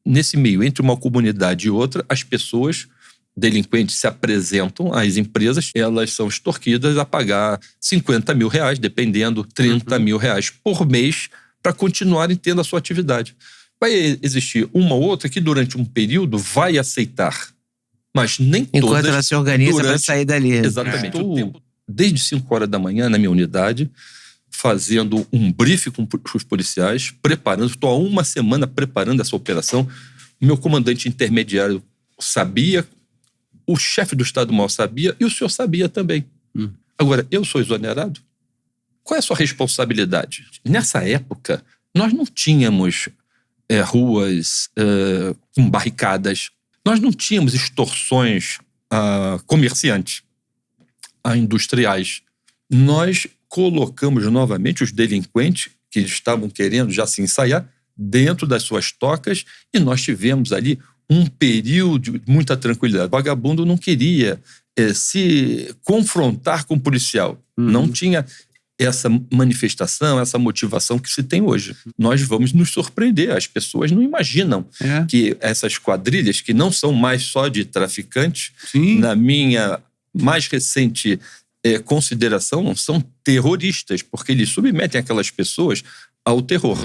nesse meio, entre uma comunidade e outra, as pessoas, delinquentes, se apresentam às empresas, elas são extorquidas a pagar R$50 mil, dependendo, R$30 mil por mês, para continuarem tendo a sua atividade. Vai existir uma ou outra que durante um período vai aceitar, mas nem todas... Enquanto ela se organiza para sair dali. Exatamente. Estou desde 5 horas da manhã na minha unidade, fazendo um briefing com os policiais, preparando, estou há uma semana preparando essa operação. O meu comandante intermediário sabia, o chefe do Estado-Maior sabia e o senhor sabia também. Agora, eu sou exonerado? Qual é a sua responsabilidade? Nessa época, nós não tínhamos ruas com barricadas, nós não tínhamos extorsões a comerciantes, a industriais. Nós colocamos novamente os delinquentes que estavam querendo já se ensaiar dentro das suas tocas e nós tivemos ali um período de muita tranquilidade. O vagabundo não queria se confrontar com o policial. Não tinha essa manifestação, essa motivação que se tem hoje. Nós vamos nos surpreender. As pessoas não imaginam que essas quadrilhas, que não são mais só de traficantes, na minha mais recente consideração, são terroristas, porque eles submetem aquelas pessoas ao terror.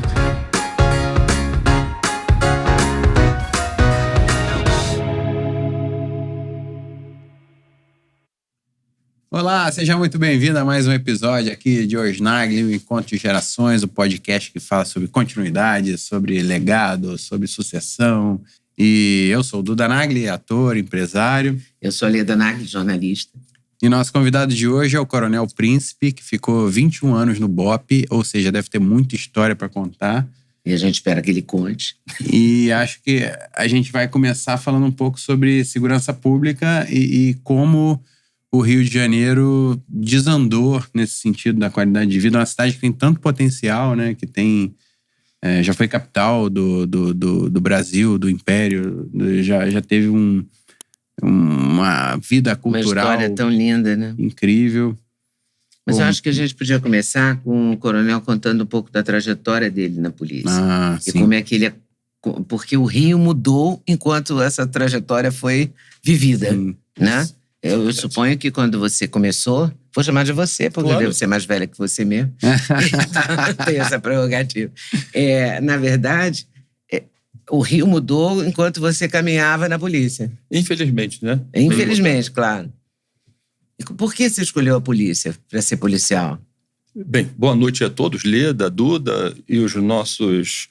Olá, seja muito bem-vindo a mais um episódio aqui de Hoje Nagli, o Encontro de Gerações, o podcast que fala sobre continuidade, sobre legado, sobre sucessão. E eu sou o Duda Nagli, ator, empresário. Eu sou a Leda Nagli, jornalista. E nosso convidado de hoje é o Coronel Príncipe, que ficou 21 anos no BOPE, ou seja, deve ter muita história para contar. E a gente espera que ele conte. E acho que a gente vai começar falando um pouco sobre segurança pública e como o Rio de Janeiro desandou nesse sentido da qualidade de vida. É uma cidade que tem tanto potencial, né? Que tem... já foi capital do Brasil, do Império. Já teve uma vida cultural... Uma história tão linda, né? Incrível. Mas eu acho que a gente podia começar com o coronel contando um pouco da trajetória dele na polícia. E sim. como é que ele... Porque o Rio mudou enquanto essa trajetória foi vivida, né? Eu suponho que quando você começou... Vou chamar de você, porque eu devo ser mais velha que você mesmo. Tem essa prerrogativa. Na verdade, o Rio mudou enquanto você caminhava na polícia. Infelizmente, né? Infelizmente, claro. E por que você escolheu a polícia para ser policial? Bem, boa noite a todos, Leda, Duda e os nossos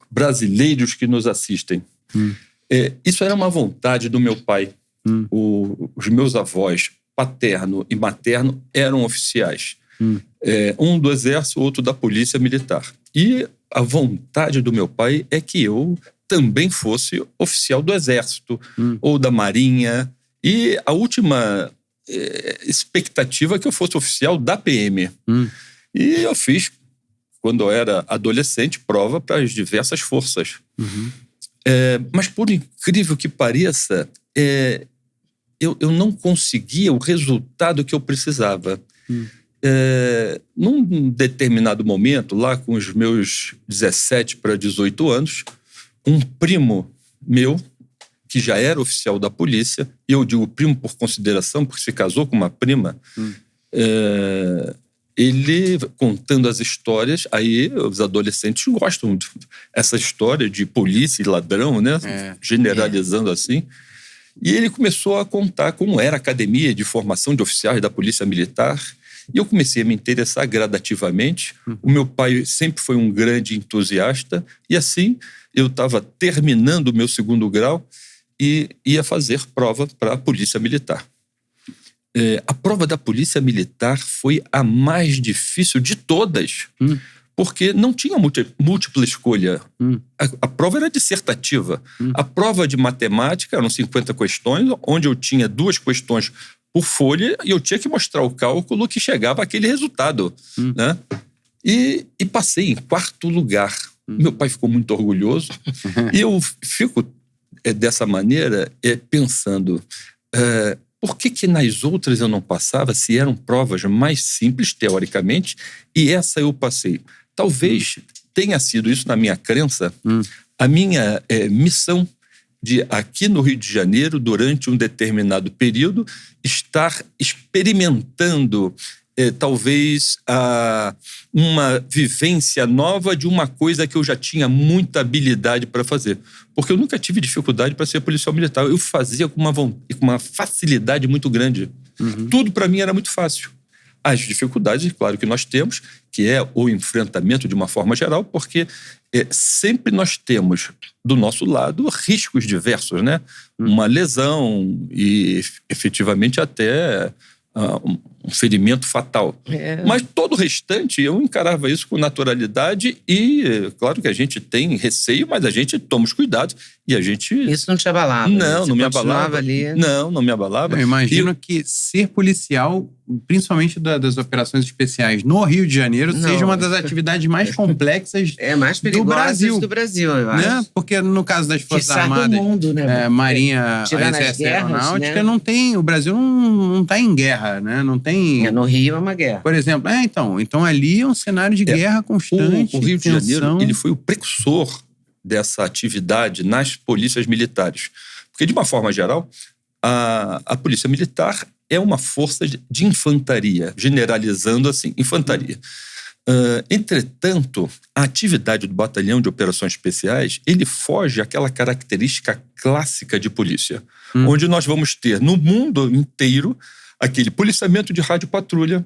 brasileiros que nos assistem. Isso era uma vontade do meu pai. Os meus avós, paterno e materno, eram oficiais. Um do Exército, outro da Polícia Militar. E a vontade do meu pai é que eu também fosse oficial do Exército ou da Marinha. E a última expectativa é que eu fosse oficial da PM. E eu fiz, quando eu era adolescente, prova para as diversas forças. Mas por incrível que pareça, eu não conseguia o resultado que eu precisava. Num determinado momento, lá com os meus 17 para 18 anos, um primo meu, que já era oficial da polícia, e eu digo primo por consideração, porque se casou com uma prima, ele, contando as histórias, aí os adolescentes gostam dessa história de polícia e ladrão, né? Generalizando assim. E ele começou a contar como era a academia de formação de oficiais da Polícia Militar. E eu comecei a me interessar gradativamente. O meu pai sempre foi um grande entusiasta. E assim, eu estava terminando o meu 2º grau e ia fazer prova para a Polícia Militar. A prova da Polícia Militar foi a mais difícil de todas. Porque não tinha múltipla escolha. A prova era dissertativa. A prova de matemática eram 50 questões, onde eu tinha 2 questões por folha e eu tinha que mostrar o cálculo que chegava àquele resultado. Né? E passei em 4º lugar. Meu pai ficou muito orgulhoso. E eu fico dessa maneira pensando... por que nas outras eu não passava, se eram provas mais simples, teoricamente, e essa eu passei? Talvez tenha sido isso, na minha crença, a minha missão de, aqui no Rio de Janeiro, durante um determinado período, estar experimentando talvez uma vivência nova de uma coisa que eu já tinha muita habilidade para fazer. Porque eu nunca tive dificuldade para ser policial militar. Eu fazia com uma facilidade muito grande. Tudo para mim era muito fácil. As dificuldades, claro que nós temos, que é o enfrentamento de uma forma geral, porque sempre nós temos do nosso lado riscos diversos, né? Uma lesão e efetivamente até um ferimento fatal. Mas todo o restante, eu encarava isso com naturalidade e, claro que a gente tem receio, mas a gente toma os cuidados e a gente... Isso não te abalava? Não me abalava. Ali. Não me abalava. Eu imagino que ser policial, principalmente das operações especiais no Rio de Janeiro, seja uma das atividades mais complexas mais perigosas do Brasil, eu acho. Né? Porque no caso das Forças Armadas, do mundo, né? Marinha, Exército e Aeronáutica, né? Não tem, o Brasil não está em guerra, né? Não tem... No Rio é uma guerra. Por exemplo, então ali é um cenário de guerra constante. O Rio de Janeiro, ele foi o precursor dessa atividade nas polícias militares. Porque, de uma forma geral, a polícia militar é uma força de infantaria, generalizando assim, infantaria. Entretanto, a atividade do batalhão de operações especiais, ele foge àquela característica clássica de polícia, onde nós vamos ter, no mundo inteiro, aquele policiamento de rádio-patrulha,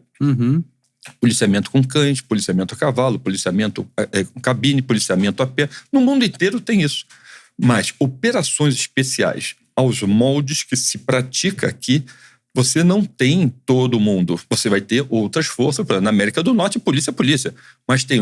policiamento com cães, policiamento a cavalo, policiamento com cabine, policiamento a pé. No mundo inteiro tem isso. Mas operações especiais aos moldes que se pratica aqui, você não tem em todo mundo. Você vai ter outras forças. Na América do Norte, polícia. Mas tem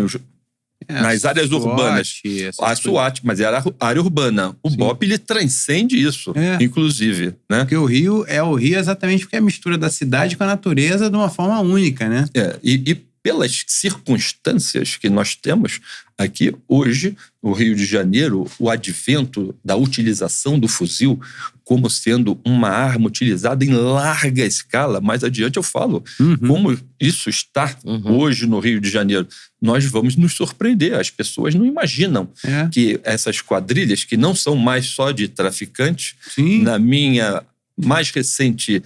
nas áreas urbanas. A SWAT, mas era a área urbana. O BOP, ele transcende isso, inclusive. Né? Porque o Rio exatamente porque é a mistura da cidade com a natureza de uma forma única, né? E pelas circunstâncias que nós temos aqui hoje, no Rio de Janeiro, o advento da utilização do fuzil como sendo uma arma utilizada em larga escala, mais adiante eu falo como isso está hoje no Rio de Janeiro. Nós vamos nos surpreender. As pessoas não imaginam que essas quadrilhas, que não são mais só de traficantes, na minha mais recente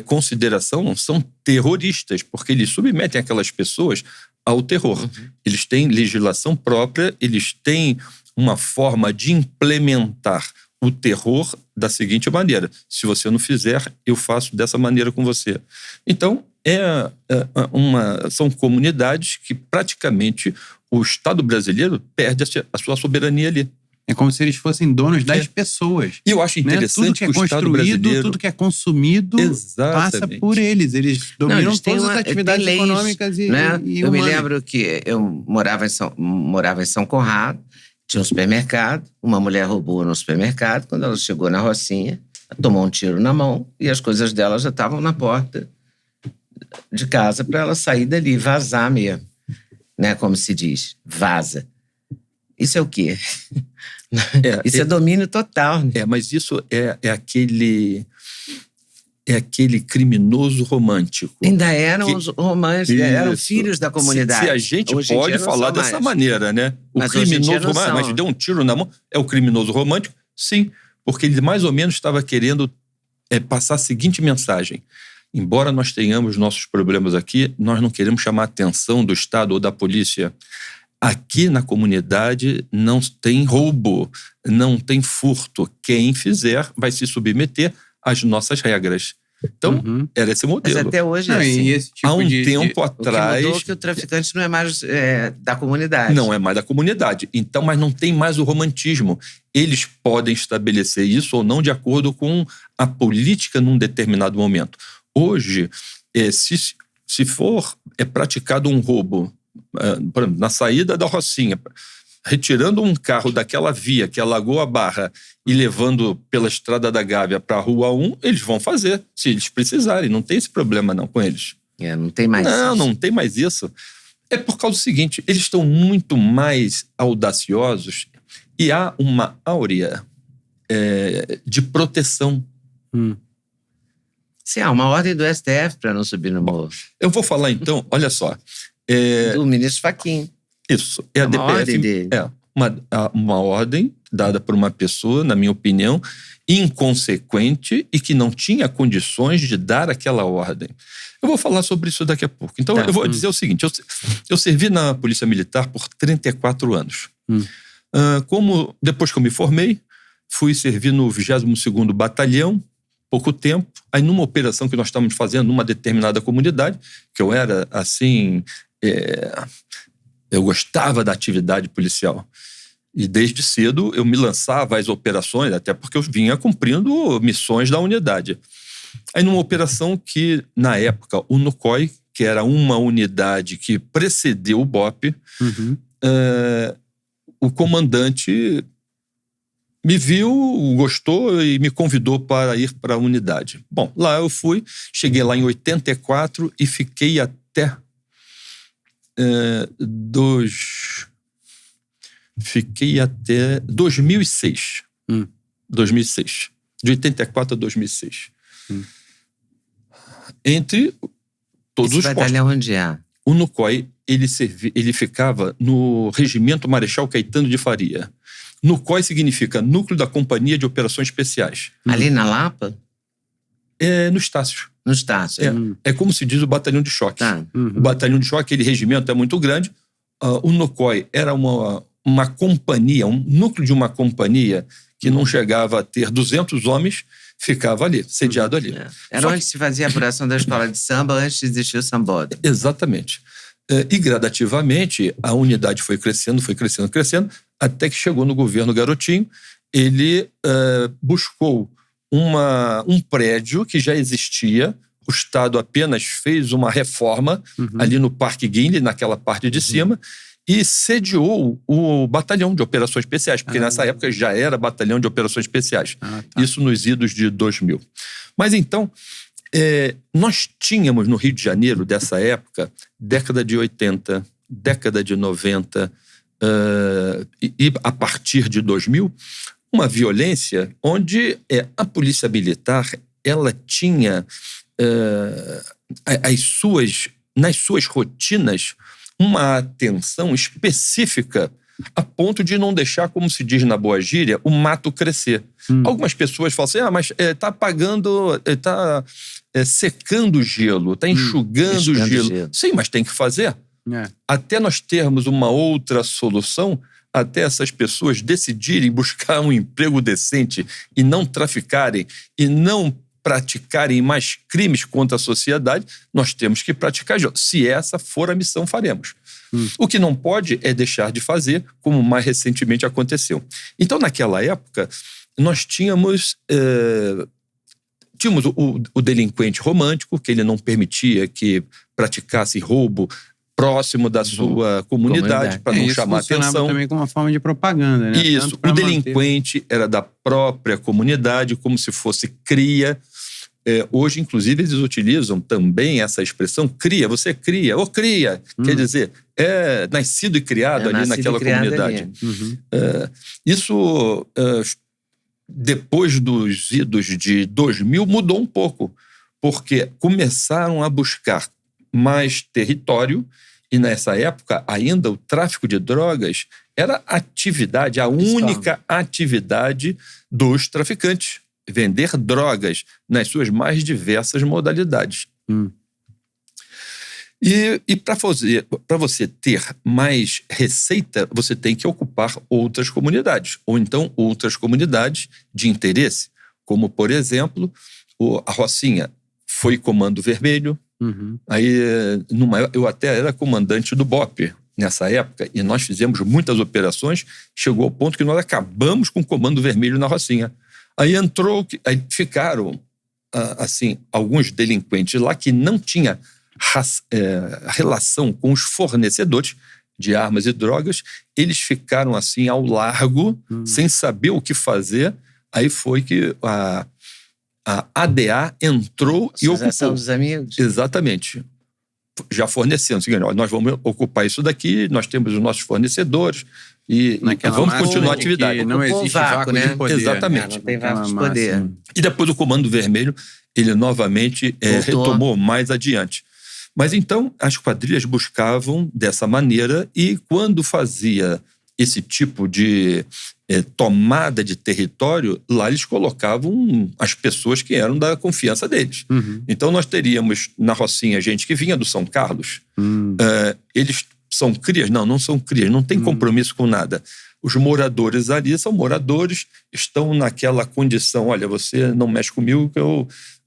consideração, não são terroristas, porque eles submetem aquelas pessoas ao terror. Eles têm legislação própria, eles têm uma forma de implementar o terror da seguinte maneira: se você não fizer, eu faço dessa maneira com você. Então, são comunidades que praticamente o Estado brasileiro perde a sua soberania ali. É como se eles fossem donos das pessoas. E eu acho interessante tudo que é construído, tudo que é consumido, passa por eles. Eles dominam todas as atividades econômicas e humanas. Eu me lembro que eu morava em São Conrado, tinha um supermercado, uma mulher roubou no supermercado. Quando ela chegou na Rocinha, tomou um tiro na mão e as coisas dela já estavam na porta de casa para ela sair dali, vazar mesmo. Né? Como se diz, vaza. Isso é o quê? Isso é domínio total. Né? Mas isso é aquele criminoso romântico. Ainda eram os românticos, eram filhos da comunidade. Se a gente pode falar dessa maneira, né? O criminoso romântico, mas deu um tiro na mão, é o criminoso romântico? Sim, porque ele mais ou menos estava querendo passar a seguinte mensagem: embora nós tenhamos nossos problemas aqui, nós não queremos chamar a atenção do Estado ou da polícia. Aqui na comunidade não tem roubo, não tem furto. Quem fizer vai se submeter às nossas regras. Então, era esse modelo. Mas até hoje é assim. Esse tipo há um tempo atrás... O que mudou é que o traficante não é mais da comunidade. Não é mais da comunidade. Então, mas não tem mais o romantismo. Eles podem estabelecer isso ou não de acordo com a política num determinado momento. Hoje, se for praticado um roubo, por exemplo, na saída da Rocinha, retirando um carro daquela via que é a Lagoa Barra e levando pela Estrada da Gávea para a Rua 1, eles vão fazer, se eles precisarem. Não tem esse problema não com eles. Não tem mais isso. Não tem mais isso. É por causa do seguinte: eles estão muito mais audaciosos e há uma áurea de proteção. Sim, há uma ordem do STF para não subir no morro. Eu vou falar então, olha só. Do ministro Fachin. Isso. É a ordem DPF. dele. uma ordem dada por uma pessoa, na minha opinião, inconsequente e que não tinha condições de dar aquela ordem. Eu vou falar sobre isso daqui a pouco. Então, eu vou dizer o seguinte, eu servi na Polícia Militar por 34 anos. Depois que eu me formei, fui servir no 22º Batalhão, pouco tempo. Aí, numa operação que nós estávamos fazendo numa determinada comunidade, que eu era, assim... eu gostava da atividade policial. E desde cedo eu me lançava às operações, até porque eu vinha cumprindo missões da unidade. Aí, numa operação que, na época, o NUCOI, que era uma unidade que precedeu o BOPE, o comandante me viu, gostou e me convidou para ir para a unidade. Bom, lá eu fui, cheguei lá em 84 e fiquei até 2006. 2006. De 84 a 2006. Entre todos Esse os postos. batalhão onde é? O NUCOI, ele ficava no Regimento Marechal Caetano de Faria. NUCOI significa Núcleo da Companhia de Operações Especiais. Ali na Lapa? No Estácio. No Estácio. É como se diz o batalhão de choque. Tá. O batalhão de choque, aquele regimento é muito grande. O NUCOI era uma companhia, um núcleo de uma companhia que não chegava a ter 200 homens, ficava ali, sediado ali. Era onde se fazia a apuração da escola de samba antes de existir o sambódromo. Exatamente. E gradativamente a unidade foi crescendo, até que chegou no governo Garotinho. Ele buscou um prédio que já existia. O Estado apenas fez uma reforma ali no Parque Guinle, naquela parte de cima, e sediou o Batalhão de Operações Especiais, porque nessa época já era Batalhão de Operações Especiais. Isso nos idos de 2000. Mas então, nós tínhamos no Rio de Janeiro, dessa época, década de 80, década de 90, e a partir de 2000, uma violência onde a Polícia Militar ela tinha nas suas rotinas uma atenção específica a ponto de não deixar, como se diz na boa gíria, o mato crescer. Algumas pessoas falam assim, mas está apagando, está secando o gelo, está enxugando o gelo. Sim, mas tem que fazer. Até nós termos uma outra solução, até essas pessoas decidirem buscar um emprego decente e não traficarem e não praticarem mais crimes contra a sociedade, nós temos que praticar. Se essa for a missão, faremos. O que não pode é deixar de fazer, como mais recentemente aconteceu. Então, naquela época, nós tínhamos o delinquente romântico, que ele não permitia que praticasse roubo próximo da sua comunidade, para não chamar atenção. Também como uma forma de propaganda, né? Isso. O delinquente era da própria comunidade, como se fosse cria. Hoje, inclusive, eles utilizam também essa expressão cria. Você cria, ou cria. Quer dizer, nascido e criado ali naquela comunidade. Isso, depois dos idos de 2000, mudou um pouco. Porque começaram a buscar mais território e, nessa época, ainda o tráfico de drogas era a única atividade dos traficantes. Vender drogas nas suas mais diversas modalidades. E para você ter mais receita, você tem que ocupar outras comunidades, ou então outras comunidades de interesse, como, por exemplo, a Rocinha foi Comando Vermelho. Aí, eu até era comandante do BOPE nessa época, e nós fizemos muitas operações, chegou ao ponto que nós acabamos com o Comando Vermelho na Rocinha. Aí ficaram, assim, alguns delinquentes lá que não tinham relação com os fornecedores de armas e drogas. Eles ficaram, assim, ao largo, sem saber o que fazer. Aí foi que a ADA entrou e ocupou. Associação dos Amigos? Exatamente. Já fornecendo. Nós vamos ocupar isso daqui, nós temos os nossos fornecedores e vamos continuar a atividade. Não existe vácuo de poder. Exatamente. Não tem vácuo de poder. E depois o Comando Vermelho, ele novamente retomou mais adiante. Mas então, as quadrilhas buscavam dessa maneira e quando fazia esse tipo de tomada de território, lá eles colocavam as pessoas que eram da confiança deles. Então nós teríamos na Rocinha gente que vinha do São Carlos. Eles são crias? Não são crias, não tem compromisso com nada. Os moradores ali são moradores, estão naquela condição, olha, você não mexe comigo que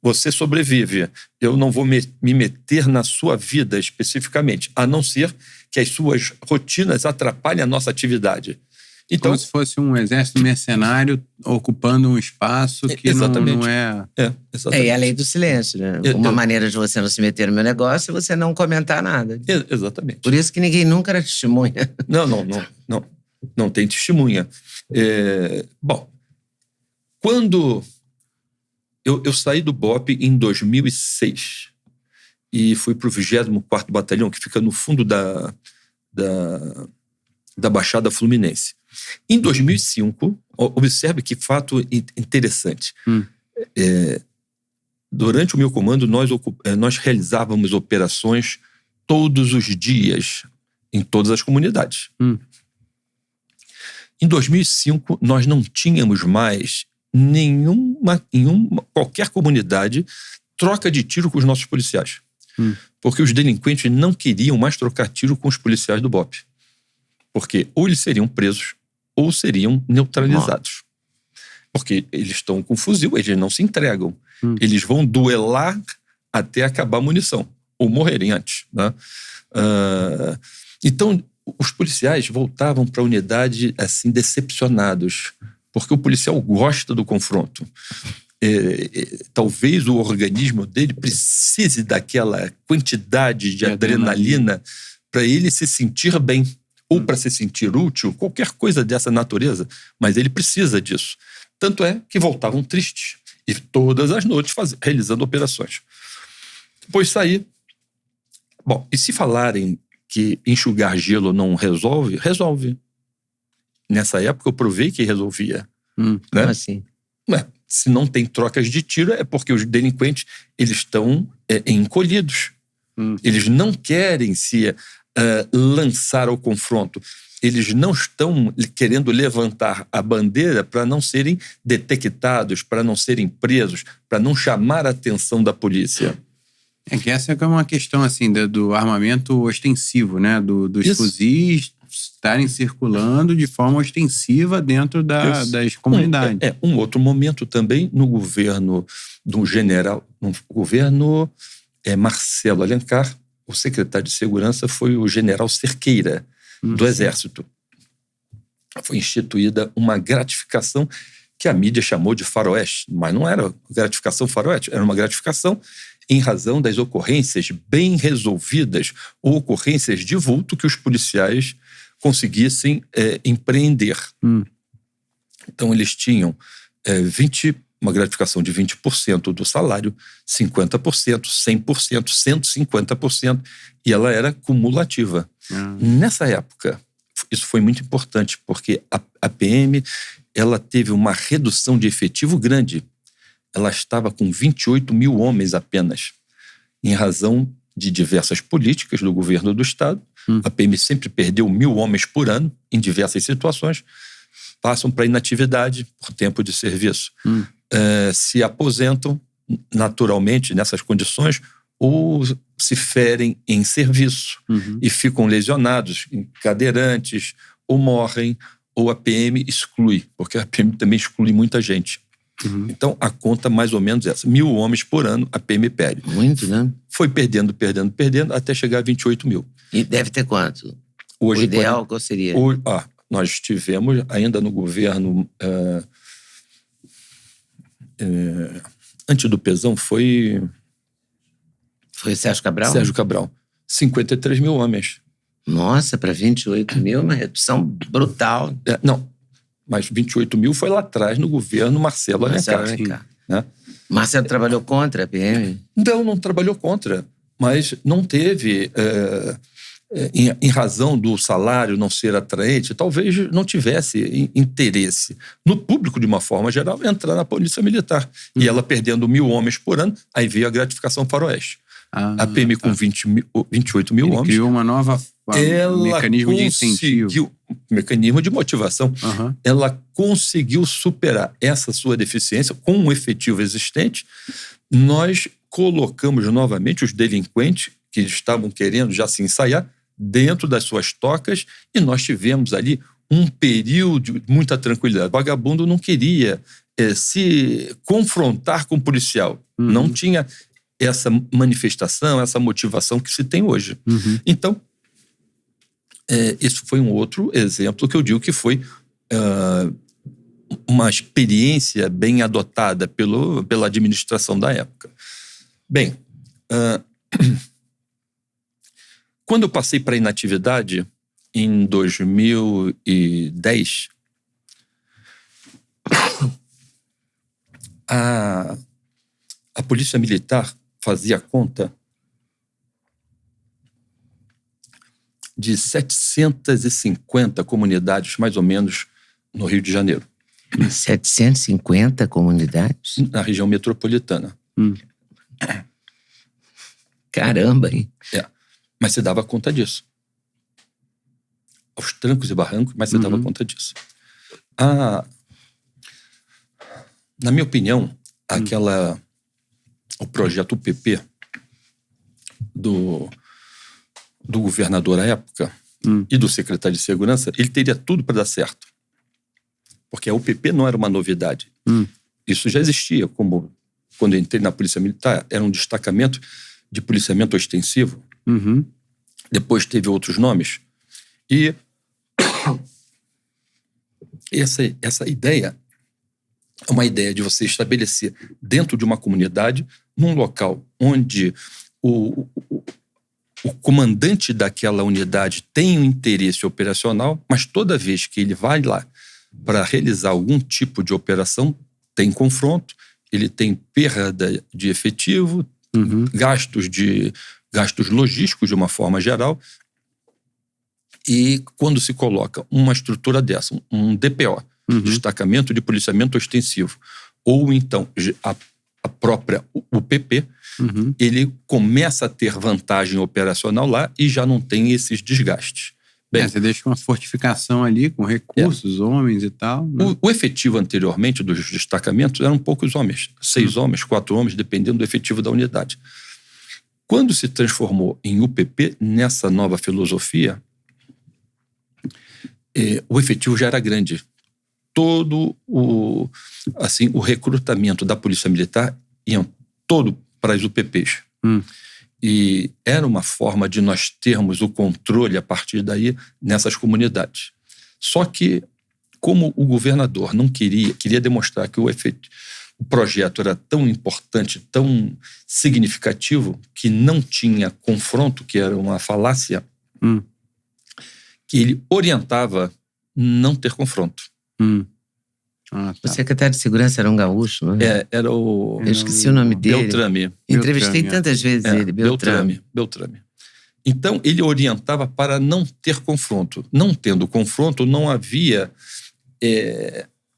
você sobrevive. Eu não vou me meter na sua vida especificamente, a não ser que as suas rotinas atrapalhem a nossa atividade. Então, como se fosse um exército mercenário ocupando um espaço que não é... Exatamente. E a lei do silêncio, né? Uma maneira de você não se meter no meu negócio é você não comentar nada. Exatamente. Por isso que ninguém nunca era testemunha. Não tem testemunha. Bom, quando eu saí do BOPE em 2006 e fui para o 24º Batalhão, que fica no fundo da Baixada Fluminense. Em 2005, observe que fato interessante. Durante o meu comando, nós realizávamos operações todos os dias em todas as comunidades. Em 2005, nós não tínhamos mais qualquer comunidade troca de tiro com os nossos policiais. Porque os delinquentes não queriam mais trocar tiro com os policiais do BOPE. Porque ou eles seriam presos ou seriam neutralizados. Porque eles estão com fuzil, eles não se entregam. Eles vão duelar até acabar a munição, ou morrerem antes. Né? Então, os policiais voltavam para a unidade assim, decepcionados, porque o policial gosta do confronto. Talvez o organismo dele precise daquela quantidade de adrenalina para ele se sentir bem, ou para se sentir útil, qualquer coisa dessa natureza, mas ele precisa disso. Tanto é que voltavam tristes, e todas as noites realizando operações. Depois saí. Bom, e se falarem que enxugar gelo não resolve, resolve. Nessa época eu provei que resolvia. Né? Como assim? Se não tem trocas de tiro, é porque os delinquentes eles estão encolhidos. Eles não querem se lançar ao confronto. Eles não estão querendo levantar a bandeira para não serem detectados, para não serem presos, para não chamar a atenção da polícia. Que essa é uma questão assim, do armamento ostensivo, né? Dos fuzis estarem circulando de forma ostensiva dentro das comunidades. Um outro momento também no governo do general, no governo Marcelo Alencar, o secretário de Segurança foi o general Cerqueira, do Exército. Foi instituída uma gratificação que a mídia chamou de faroeste, mas não era gratificação faroeste, era uma gratificação em razão das ocorrências bem resolvidas ou ocorrências de vulto que os policiais conseguissem empreender. Então, eles tinham uma gratificação de 20% do salário, 50%, 100%, 150%, e ela era cumulativa. Nessa época, isso foi muito importante, porque a PM ela teve uma redução de efetivo grande. Ela estava com 28 mil homens apenas, em razão de diversas políticas do governo do Estado. A PM sempre perdeu 1.000 homens por ano, em diversas situações, passam para inatividade por tempo de serviço. Se aposentam naturalmente nessas condições ou se ferem em serviço e ficam lesionados, cadeirantes, ou morrem, ou a PM exclui, porque a PM também exclui muita gente. Então, a conta mais ou menos é essa. 1.000 homens por ano a PM perde. Muito, né? Foi perdendo, até chegar a 28 mil. E deve ter quanto? Hoje, o ideal qual seria? Nós tivemos, ainda no governo... antes do Pezão, foi... Foi Sérgio Cabral? Sérgio Cabral. 53 mil homens. Nossa, para 28 mil, uma redução brutal. Não, mas 28 mil foi lá atrás no governo Marcelo Alencar. Né? Marcelo trabalhou contra a PM? Não trabalhou contra, mas não teve, em razão do salário não ser atraente, talvez não tivesse interesse no público, de uma forma geral, entrar na Polícia Militar. E ela perdendo 1.000 homens por ano, aí veio a gratificação faroeste. Ah, a PM com 28 mil homens. Criou uma nova mecanismo de incentivo. Mecanismo de motivação. Uhum. Ela conseguiu superar essa sua deficiência com um efetivo existente. Nós colocamos novamente os delinquentes que estavam querendo já se ensaiar dentro das suas tocas e nós tivemos ali um período de muita tranquilidade. O vagabundo não queria se confrontar com o policial. Uhum. Não tinha essa manifestação, essa motivação que se tem hoje. Uhum. Então, esse foi um outro exemplo que eu digo que foi uma experiência bem adotada pela administração da época. Bem, quando eu passei para a inatividade, em 2010, a Polícia Militar fazia conta de 750 comunidades, mais ou menos, no Rio de Janeiro. 750 comunidades? Na região metropolitana. Caramba, hein? Mas você dava conta disso. Aos trancos e barrancos, mas você dava conta disso. Na minha opinião, o projeto UPP do governador à época e do secretário de Segurança, ele teria tudo para dar certo. Porque a UPP não era uma novidade. Isso já existia, como quando eu entrei na Polícia Militar, era um destacamento de policiamento ostensivo. Depois teve outros nomes. E essa ideia é uma ideia de você estabelecer dentro de uma comunidade, num local onde o comandante daquela unidade tem um interesse operacional, mas toda vez que ele vai lá para realizar algum tipo de operação, tem confronto, ele tem perda de efetivo, gastos logísticos de uma forma geral. E quando se coloca uma estrutura dessa, um DPO, destacamento de policiamento ostensivo, ou então a própria UPP, ele começa a ter vantagem operacional lá e já não tem esses desgastes. Bem, você deixa uma fortificação ali com recursos, homens e tal. Né? O efetivo anteriormente dos destacamentos eram poucos homens, 6 homens, 4 homens, dependendo do efetivo da unidade. Quando se transformou em UPP, nessa nova filosofia, o efetivo já era grande. Todo o recrutamento da Polícia Militar ia todo para as UPPs. E era uma forma de nós termos o controle a partir daí nessas comunidades. Só que, como o governador não queria demonstrar que o projeto era tão importante, tão significativo, que não tinha confronto, que era uma falácia, que ele orientava não ter confronto. Tá. O secretário de Segurança era um gaúcho, não é? Era o... Eu esqueci o nome dele. Beltrame. Entrevistei tantas vezes ele, Beltrame. Então, ele orientava para não ter confronto. Não tendo confronto, não havia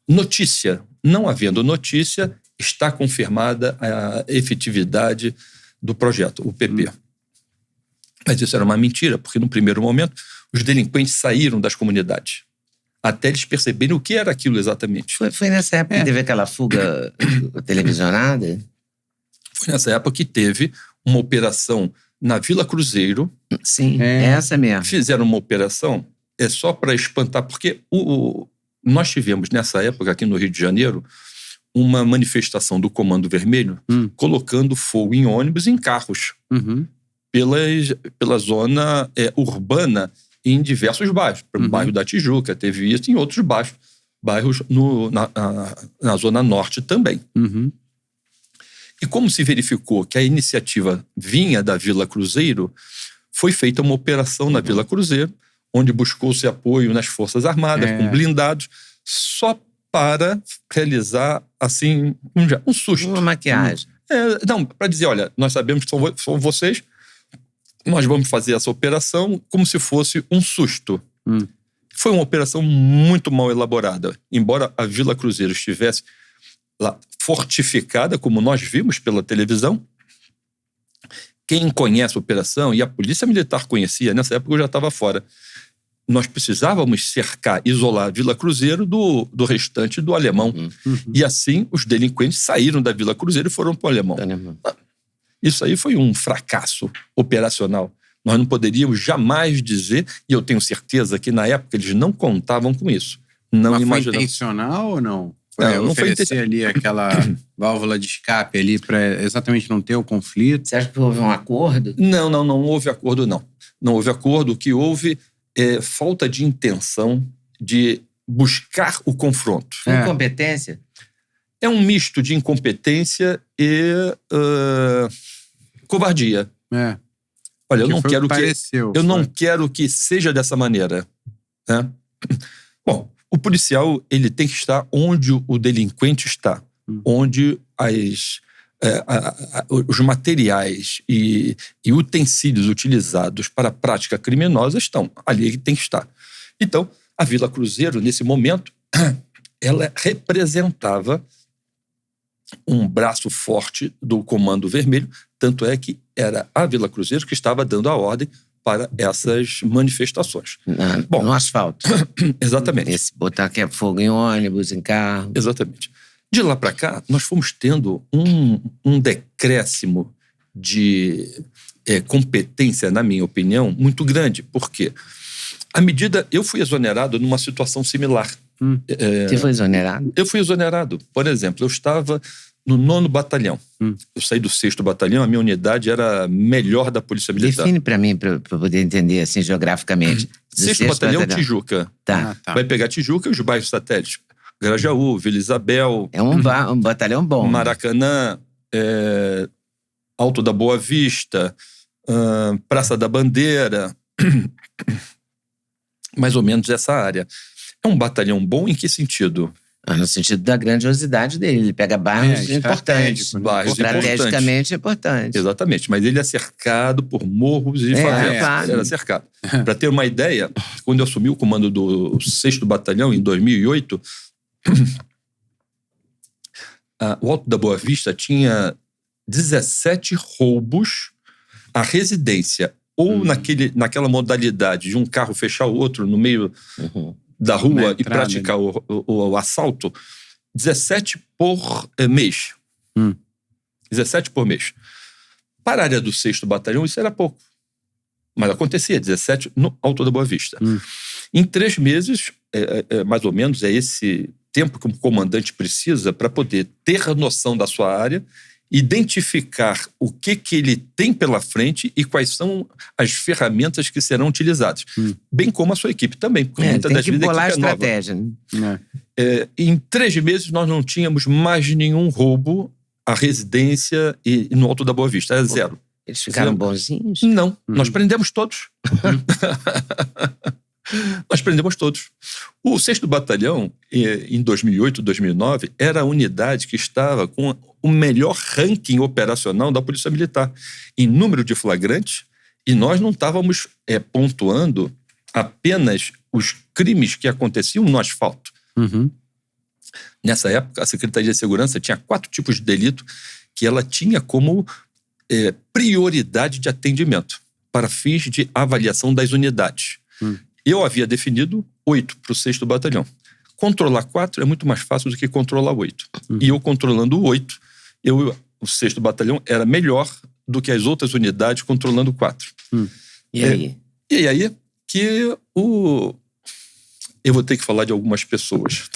notícia. Não havendo notícia, está confirmada a efetividade do projeto, o PP. Mas isso era uma mentira, porque no primeiro momento, os delinquentes saíram das comunidades. Até eles perceberem o que era aquilo exatamente. Foi nessa época que teve aquela fuga televisionada? Foi nessa época que teve uma operação na Vila Cruzeiro. Sim, essa mesmo. Fizeram uma operação só para espantar, porque nós tivemos nessa época aqui no Rio de Janeiro uma manifestação do Comando Vermelho colocando fogo em ônibus e em carros pela zona urbana em diversos bairros. O bairro da Tijuca teve isso, em outros bairros na zona norte também. E como se verificou que a iniciativa vinha da Vila Cruzeiro, foi feita uma operação na Vila Cruzeiro, onde buscou-se apoio nas Forças Armadas, com blindados, só para realizar, assim, um susto. Uma maquiagem. Não, para dizer, olha, nós sabemos que são vocês, nós vamos fazer essa operação como se fosse um susto. Foi uma operação muito mal elaborada. Embora a Vila Cruzeiro estivesse lá fortificada, como nós vimos pela televisão, quem conhece a operação, e a Polícia Militar conhecia, nessa época eu já estava fora, nós precisávamos cercar, isolar a Vila Cruzeiro do restante do Alemão. E assim, os delinquentes saíram da Vila Cruzeiro e foram para o Alemão. Isso aí foi um fracasso operacional. Nós não poderíamos jamais dizer, e eu tenho certeza que na época eles não contavam com isso. Não Mas foi intencional ou não? Não oferecer ali aquela válvula de escape ali para exatamente não ter o conflito? Você acha que houve um acordo? Não houve acordo, não. Não houve acordo. O que houve é falta de intenção de buscar o confronto. Foi incompetência? É um misto de incompetência e covardia. Olha, eu não quero que seja dessa maneira. Né? Bom, o policial ele tem que estar onde o delinquente está, onde os materiais e utensílios utilizados para a prática criminosa estão. Ali ele tem que estar. Então, a Vila Cruzeiro, nesse momento, ela representava um braço forte do Comando Vermelho, tanto é que era a Vila Cruzeiro que estava dando a ordem para essas manifestações. No asfalto. Exatamente. Esse botar fogo em ônibus, em carro. Exatamente. De lá para cá, nós fomos tendo um decréscimo de competência, na minha opinião, muito grande. Por quê? À medida, eu fui exonerado numa situação similar. Você foi exonerado? Eu fui exonerado. Por exemplo, eu estava no 9º Batalhão. Eu saí do 6º Batalhão, a minha unidade era a melhor da Polícia Militar. Define para mim, para eu poder entender assim geograficamente. 6º Batalhão, Tijuca. Tá. Vai pegar Tijuca e os bairros satélites. Grajaú, Vila Isabel. É um batalhão bom. Maracanã, Alto da Boa Vista, Praça da Bandeira. Mais ou menos essa área. É um batalhão bom em que sentido? No sentido da grandiosidade dele. Ele pega bairros importantes. Estrategicamente importantes. Exatamente. Mas ele é cercado por morros e favelas. Claro. Ele era cercado. Para ter uma ideia, quando eu assumi o comando do 6º Batalhão, em 2008, o Alto da Boa Vista tinha 17 roubos à residência. Ou naquela modalidade de um carro fechar o outro no meio da rua e praticar o assalto, 17 por mês. 17 por mês. Para a área do 6º Batalhão, isso era pouco. Mas acontecia, 17 no Alto da Boa Vista. Em 3 meses, mais ou menos, é esse tempo que um comandante precisa para poder ter a noção da sua área, identificar o que ele tem pela frente e quais são as ferramentas que serão utilizadas. Bem como a sua equipe também. Porque muitas das vezes bolar a equipe a estratégia. Em 3 meses, nós não tínhamos mais nenhum roubo à residência e no Alto da Boa Vista. Era 0. Eles ficaram bonzinhos? Não. Nós prendemos todos. Nós prendemos todos. O 6º Batalhão, em 2008, 2009, era a unidade que estava com o melhor ranking operacional da Polícia Militar em número de flagrantes, e nós não estávamos pontuando apenas os crimes que aconteciam no asfalto. Nessa época, a Secretaria de Segurança tinha 4 tipos de delito que ela tinha como prioridade de atendimento para fins de avaliação das unidades. Eu havia definido 8 para o 6º Batalhão. Controlar 4 é muito mais fácil do que controlar 8. E eu controlando 8, o 6º Batalhão era melhor do que as outras unidades controlando 4. E aí? E aí que eu vou ter que falar de algumas pessoas.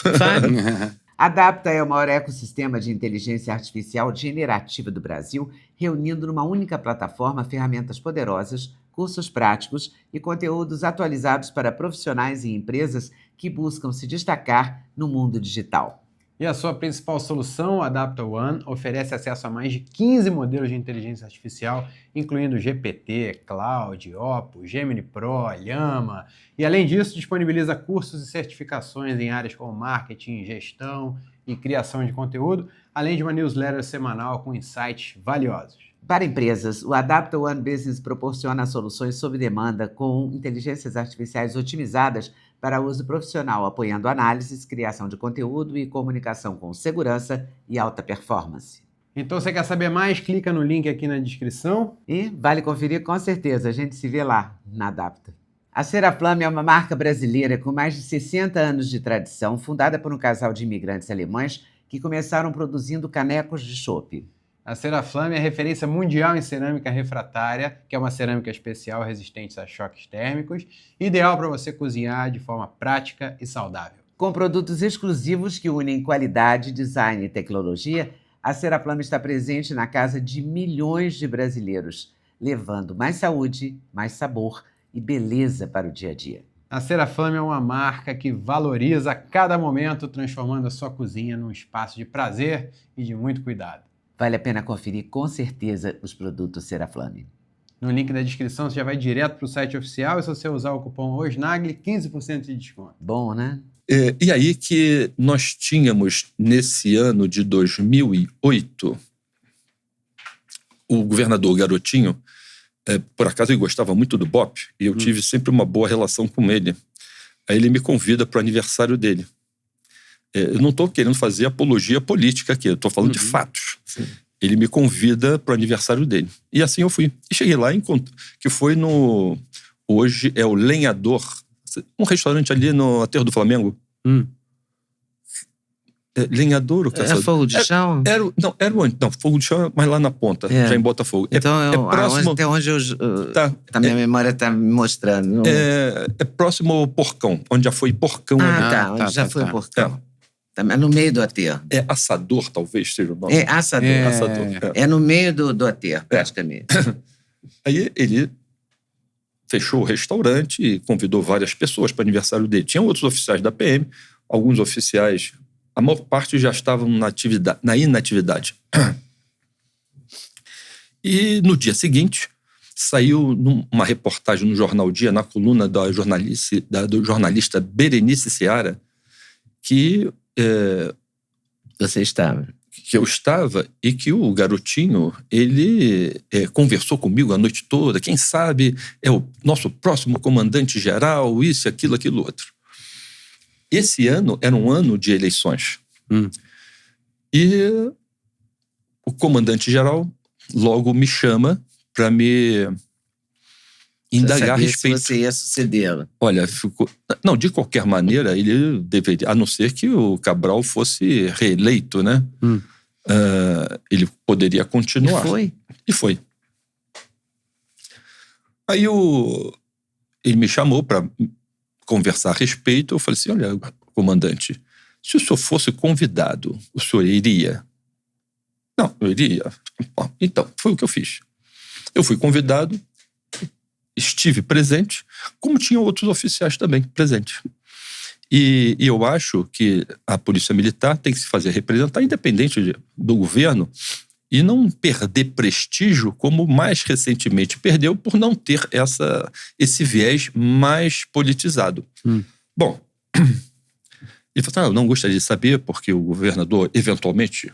A Adapta é o maior ecossistema de inteligência artificial generativa do Brasil, reunindo numa única plataforma ferramentas poderosas, cursos práticos e conteúdos atualizados para profissionais e empresas que buscam se destacar no mundo digital. E a sua principal solução, a Adapta One, oferece acesso a mais de 15 modelos de inteligência artificial, incluindo GPT, Cloud, Opus, Gemini Pro, Llama. E além disso, disponibiliza cursos e certificações em áreas como marketing, gestão e criação de conteúdo, além de uma newsletter semanal com insights valiosos. Para empresas, o Adapta One Business proporciona soluções sob demanda com inteligências artificiais otimizadas para uso profissional, apoiando análises, criação de conteúdo e comunicação com segurança e alta performance. Então, você quer saber mais? Clica no link aqui na descrição. E vale conferir com certeza, a gente se vê lá, na Adapta. A Seraflame é uma marca brasileira com mais de 60 anos de tradição, fundada por um casal de imigrantes alemães que começaram produzindo canecos de chopp. A Seraflame é referência mundial em cerâmica refratária, que é uma cerâmica especial resistente a choques térmicos, ideal para você cozinhar de forma prática e saudável. Com produtos exclusivos que unem qualidade, design e tecnologia, a Seraflame está presente na casa de milhões de brasileiros, levando mais saúde, mais sabor e beleza para o dia a dia. A Seraflame é uma marca que valoriza cada momento, transformando a sua cozinha num espaço de prazer e de muito cuidado. Vale a pena conferir com certeza os produtos Seraflame. No link da descrição você já vai direto para o site oficial e se você usar o cupom OSNAGLE, 15% de desconto. Bom, né? E aí que nós tínhamos, nesse ano de 2008, o governador Garotinho, por acaso ele gostava muito do Bop, e eu tive sempre uma boa relação com ele. Aí ele me convida para o aniversário dele. Eu não estou querendo fazer apologia política aqui, eu estou falando de fatos. Sim. Ele me convida para o aniversário dele. E assim eu fui. E cheguei lá, que foi no... Hoje é o Lenhador, um restaurante ali no Aterro do Flamengo. Lenhador, o É fogo de chão? Não, fogo de chão, mas lá na ponta, já em Botafogo. Então, próximo, até onde minha memória está me mostrando. É próximo ao Porcão, onde já foi Porcão. Onde já foi o Porcão. Tá no meio do aterro. É Assador, talvez seja o nome. É Assador. É no meio do aterro, praticamente. Aí ele fechou o restaurante e convidou várias pessoas para o aniversário dele. Tinha outros oficiais da PM, alguns oficiais, a maior parte já estavam na inatividade. E no dia seguinte, saiu uma reportagem no Jornal Dia, na coluna do jornalista Berenice Seara, que Você estava. Que eu estava e que o Garotinho, ele conversou comigo a noite toda. Quem sabe é o nosso próximo comandante-geral, isso, aquilo, outro. Esse ano era um ano de eleições. E o comandante-geral logo me chama para me indagar a respeito. Se você ia sucedê-lo. Olha, não, de qualquer maneira, ele deveria, a não ser que o Cabral fosse reeleito, né? Ele poderia continuar. E foi. Aí ele me chamou para conversar a respeito. Eu falei assim, olha, comandante, se o senhor fosse convidado, o senhor iria? Não, eu iria. Bom, então, foi o que eu fiz. Eu fui convidado, estive presente, como tinha outros oficiais também presentes. E eu acho que a Polícia Militar tem que se fazer representar, independente do governo, e não perder prestígio, como mais recentemente perdeu, por não ter esse viés mais politizado. Bom, ele falou, eu não gostaria de saber, porque o governador, eventualmente,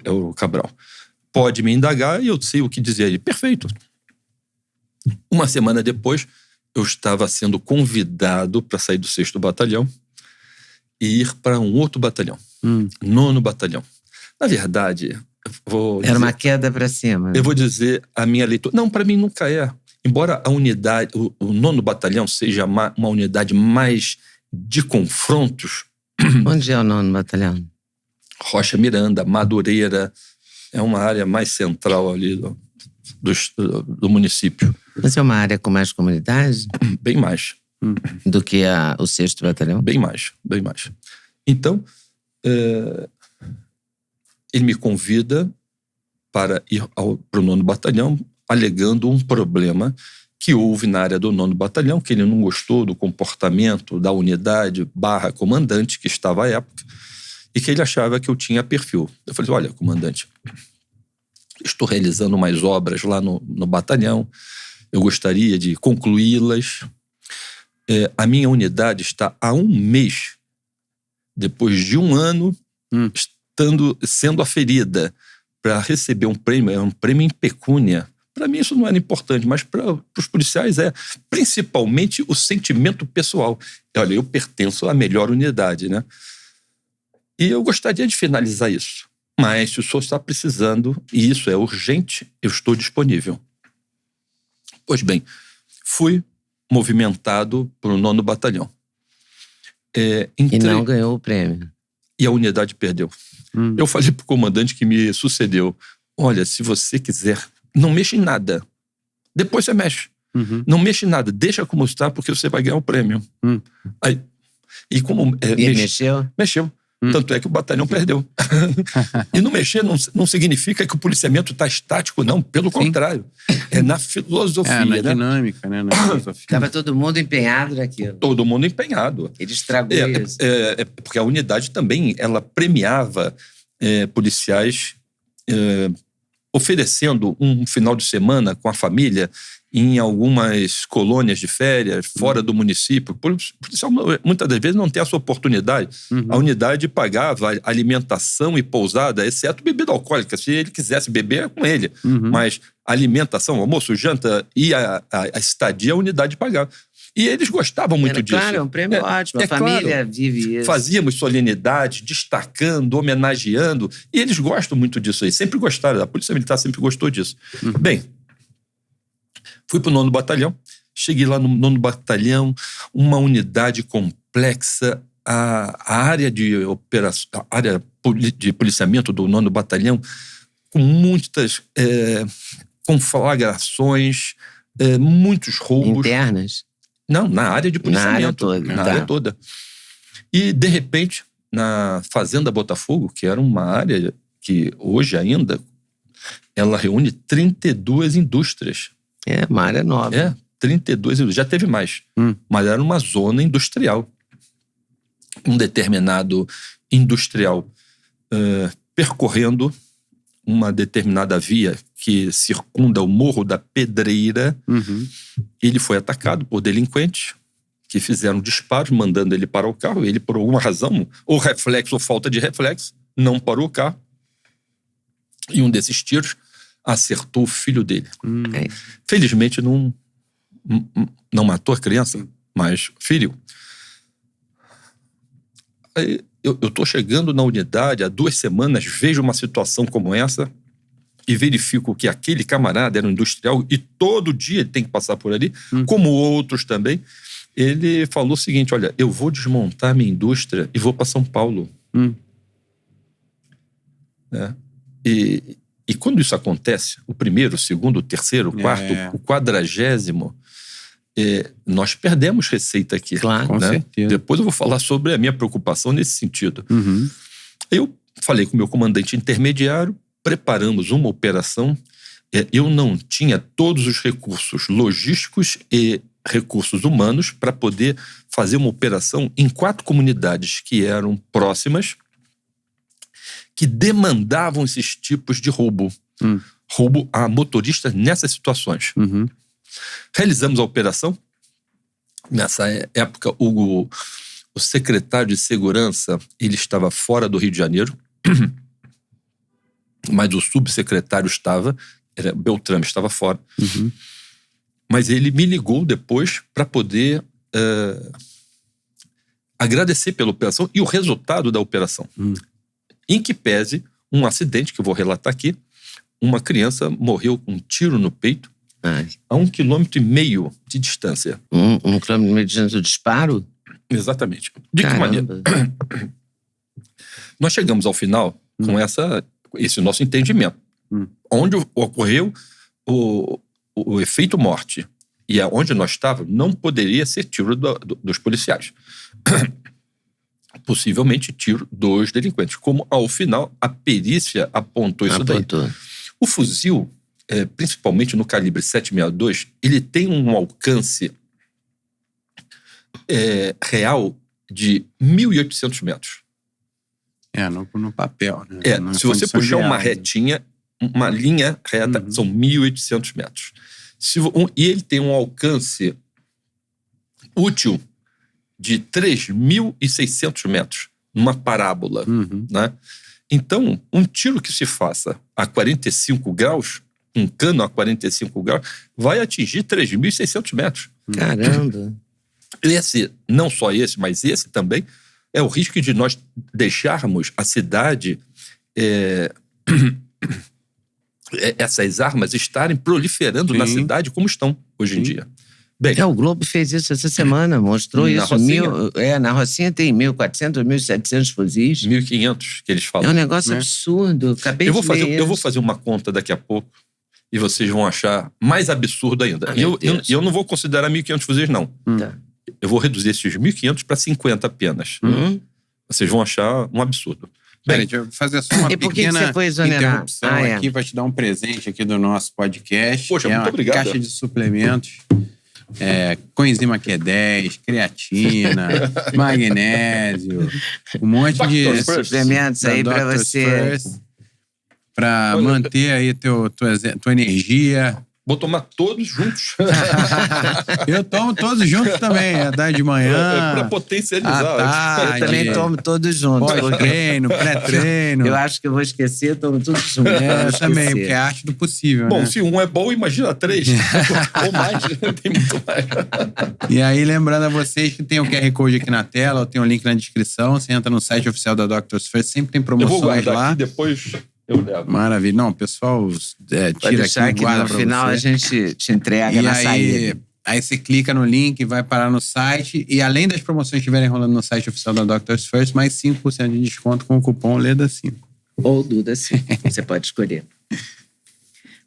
é o Cabral, pode me indagar e eu sei o que dizer. Ele, perfeito. Uma semana depois, eu estava sendo convidado para sair do 6º Batalhão e ir para um outro batalhão, 9º Batalhão. Na verdade, era uma queda para cima. Eu vou dizer a minha leitura. Não, para mim nunca é. Embora a unidade, o 9º Batalhão seja uma unidade mais de confrontos. Onde é o 9º Batalhão? Rocha Miranda, Madureira, é uma área mais central ali do município. Mas é uma área com mais comunidade? Bem mais. Do que o 6º Batalhão? Bem mais. Então, ele me convida para ir para o 9º Batalhão, alegando um problema que houve na área do 9º Batalhão, que ele não gostou do comportamento da unidade / comandante que estava à época, e que ele achava que eu tinha perfil. Eu falei, olha, comandante, estou realizando umas obras lá no batalhão, eu gostaria de concluí-las. A minha unidade está há 1 mês, depois de 1 ano, sendo aferida para receber um prêmio em pecúnia. Para mim isso não era importante, mas para os policiais principalmente o sentimento pessoal. Olha, eu pertenço à melhor unidade, né? E eu gostaria de finalizar isso. Mas se o senhor está precisando, e isso é urgente, eu estou disponível. Pois bem, fui movimentado para o 9º Batalhão. E não ganhou o prêmio. E a unidade perdeu. Eu falei para o comandante que me sucedeu, olha, se você quiser, não mexa em nada. Depois você mexe. Não mexe em nada, deixa como está, porque você vai ganhar o prêmio. Aí, e como... Ele mexeu? Mexeu. Tanto é que o batalhão perdeu. E não mexer não significa que o policiamento está estático, não. Pelo contrário. É na filosofia. Na dinâmica, né? Na filosofia. Estava todo mundo empenhado naquilo. Todo mundo empenhado. Ele estragou isso. Porque a unidade também, ela premiava policiais oferecendo um final de semana com a família em algumas colônias de férias, fora do município. O policial, muitas das vezes, não tem essa oportunidade. A unidade pagava alimentação e pousada, exceto bebida alcoólica. Se ele quisesse beber, é com ele. Mas alimentação, almoço, janta e a estadia, a unidade pagava. E eles gostavam muito disso. Claro, é um prêmio ótimo. A família vive isso. Fazíamos solenidade, destacando, homenageando. E eles gostam muito disso aí. Sempre gostaram. A Polícia Militar sempre gostou disso. Bem, fui para o 9º Batalhão. Cheguei lá no 9º Batalhão, uma unidade complexa. A área de operação, a área de policiamento do 9º Batalhão, com muitas conflagrações, muitos roubos. Internas? Não, na área de policiamento. Na área toda. E, de repente, na Fazenda Botafogo, que era uma área que hoje ainda, ela reúne 32 indústrias. Uma área nova. 32 indústrias. Já teve mais. Mas era uma zona industrial. Um determinado industrial percorrendo uma determinada via que circunda o Morro da Pedreira. Ele foi atacado por delinquentes que fizeram disparos, mandando ele parar o carro. Ele, por alguma razão, ou reflexo ou falta de reflexo, não parou o carro. E um desses tiros acertou o filho dele. Felizmente não matou a criança, mas feriu. Aí, eu estou chegando na unidade há 2 semanas, vejo uma situação como essa e verifico que aquele camarada era um industrial e todo dia ele tem que passar por ali, como outros também. Ele falou o seguinte, olha, eu vou desmontar minha indústria e vou para São Paulo. E quando isso acontece, o 1º, o 2º, o 3º, o 4º, o 40º, nós perdemos receita aqui. Claro, com certeza. Depois eu vou falar sobre a minha preocupação nesse sentido. Eu falei com o meu comandante intermediário, preparamos uma operação. Eu não tinha todos os recursos logísticos e recursos humanos para poder fazer uma operação em 4 comunidades que eram próximas, que demandavam esses tipos de roubo. Roubo a motoristas nessas situações. Realizamos a operação. Nessa época, o secretário de Segurança, ele estava fora do Rio de Janeiro, mas o subsecretário Beltrame estava fora. Mas ele me ligou depois para poder agradecer pela operação e o resultado da operação. Em que pese um acidente, que eu vou relatar aqui, uma criança morreu com um tiro no peito a 1,5 km de distância. 1 km de distância do disparo? Exatamente. De que maneira? Nós chegamos ao final com esse nosso entendimento. Onde ocorreu o efeito morte e onde nós estávamos, não poderia ser tiro dos policiais. Possivelmente tiro dos delinquentes. Como, ao final, a perícia apontou isso daí. O fuzil, principalmente no calibre 7.62, ele tem um alcance real de 1.800 metros. No papel. Né? Se você puxar uma retinha, uma linha reta, são 1.800 metros. E ele tem um alcance útil de 3.600 metros, numa parábola. Né? Então, um tiro que se faça a 45 graus, um cano a 45 graus, vai atingir 3.600 metros. Caramba! Não só esse, mas esse também, é o risco de nós deixarmos a cidade essas armas estarem proliferando na cidade como estão hoje em dia. Bem, o Globo fez isso essa semana, mostrou Na isso. Rocinha? Na Rocinha tem 1.400, 1.700 fuzis. 1.500 que eles falam. É um negócio absurdo. Acabei Eu de vou ler isso. fazer uma conta daqui a pouco e vocês vão achar mais absurdo ainda. Eu não vou considerar 1.500 fuzis, não. Tá. Eu vou reduzir esses 1.500 para 50 apenas. Vocês vão achar um absurdo. Peraí, deixa eu fazer só uma E por que pequena você foi exonerar? interrupção aqui para te dar um presente aqui do nosso podcast. Poxa, que muito é obrigado. Uma caixa de suplementos. Coenzima Q10, creatina, magnésio, um monte de Dr. First. suplementos aí pra Dr. você. First, pra manter aí tua energia. Vou tomar todos juntos. Eu tomo todos juntos também, a tarde de manhã. Para potencializar. à tarde, Eu também tomo todos juntos. porque pós-treino, pré-treino. Eu acho que eu vou esquecer, eu tomo tudo junto. Eu também, porque é a arte do possível, Bom, né? se um é bom, imagina 3. Ou mais. Tem muito mais. E aí, lembrando a vocês que tem o QR Code aqui na tela, ou tem o link na descrição. Você entra no site oficial da Doctors First, sempre tem Eu vou promoções guardar lá. aqui, depois eu levo. Maravilha. Não, pessoal, Pode tira deixar aqui, que guarda no pra final você. a gente te entrega E na aí, saída. aí você clica no link, vai parar no site. E além das promoções que estiverem rolando no site oficial da Doctors First, mais 5% de desconto com o cupom LEDA5. Ou Duda, sim. Você pode escolher.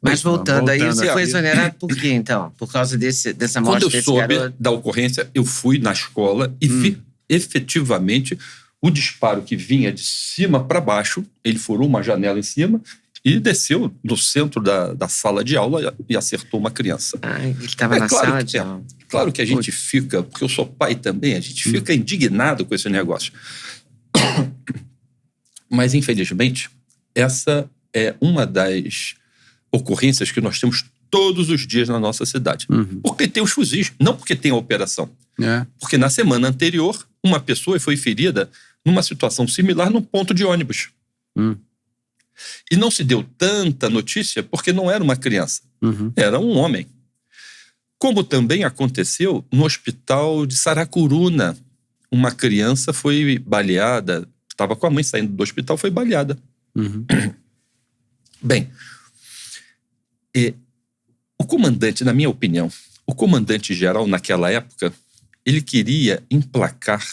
Mas voltando aí, você aqui. foi exonerado por quê, então? Por causa dessa morte Quando eu desse soube garoto? da ocorrência, eu fui na escola e vi efetivamente o disparo que vinha de cima para baixo. Ele furou uma janela em cima e desceu no centro da sala de aula e acertou uma criança. Ele estava na claro sala que de aula. Claro que a gente fica, porque eu sou pai também, a gente fica indignado com esse negócio. Mas, infelizmente, essa é uma das ocorrências que nós temos todos os dias na nossa cidade. Porque tem os fuzis, não porque tem a operação. Porque na semana anterior, uma pessoa foi ferida numa situação similar num ponto de ônibus. E não se deu tanta notícia porque não era uma criança, era um homem. Como também aconteceu no hospital de Saracuruna. Uma criança foi baleada, estava com a mãe saindo do hospital, foi baleada. Bem, o comandante, na minha opinião, o comandante-geral naquela época, ele queria emplacar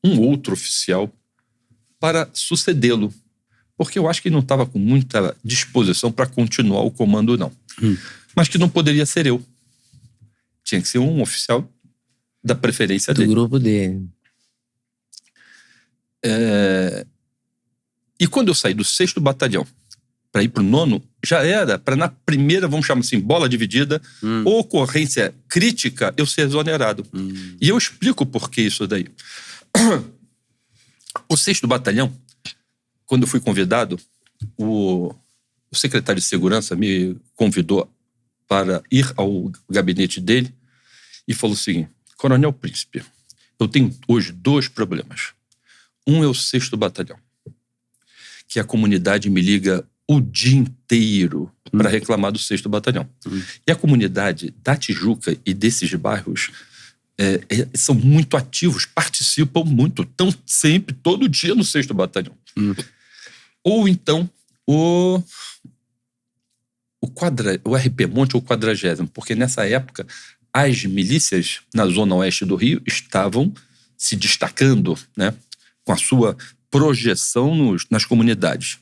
um outro oficial para sucedê-lo, porque eu acho que ele não estava com muita disposição para continuar o comando, não. Mas que não poderia ser eu. Tinha que ser um oficial da preferência Do dele. grupo dele. E quando eu saí do 6º Batalhão para ir para o 9º, já era para na primeira, vamos chamar assim, bola dividida, ocorrência crítica, eu ser exonerado. E eu explico por que isso daí. O 6º Batalhão, quando eu fui convidado, o secretário de segurança me convidou para ir ao gabinete dele e falou o seguinte: Coronel Príncipe, eu tenho hoje 2 problemas. Um é o 6º Batalhão, que a comunidade me liga o dia inteiro para reclamar do 6º Batalhão. E a comunidade da Tijuca e desses bairros são muito ativos, participam muito, estão sempre, todo dia no 6º Batalhão. Ou então o RP Monte ou o 40º, porque nessa época as milícias na zona oeste do Rio estavam se destacando, né, com a sua projeção nas comunidades.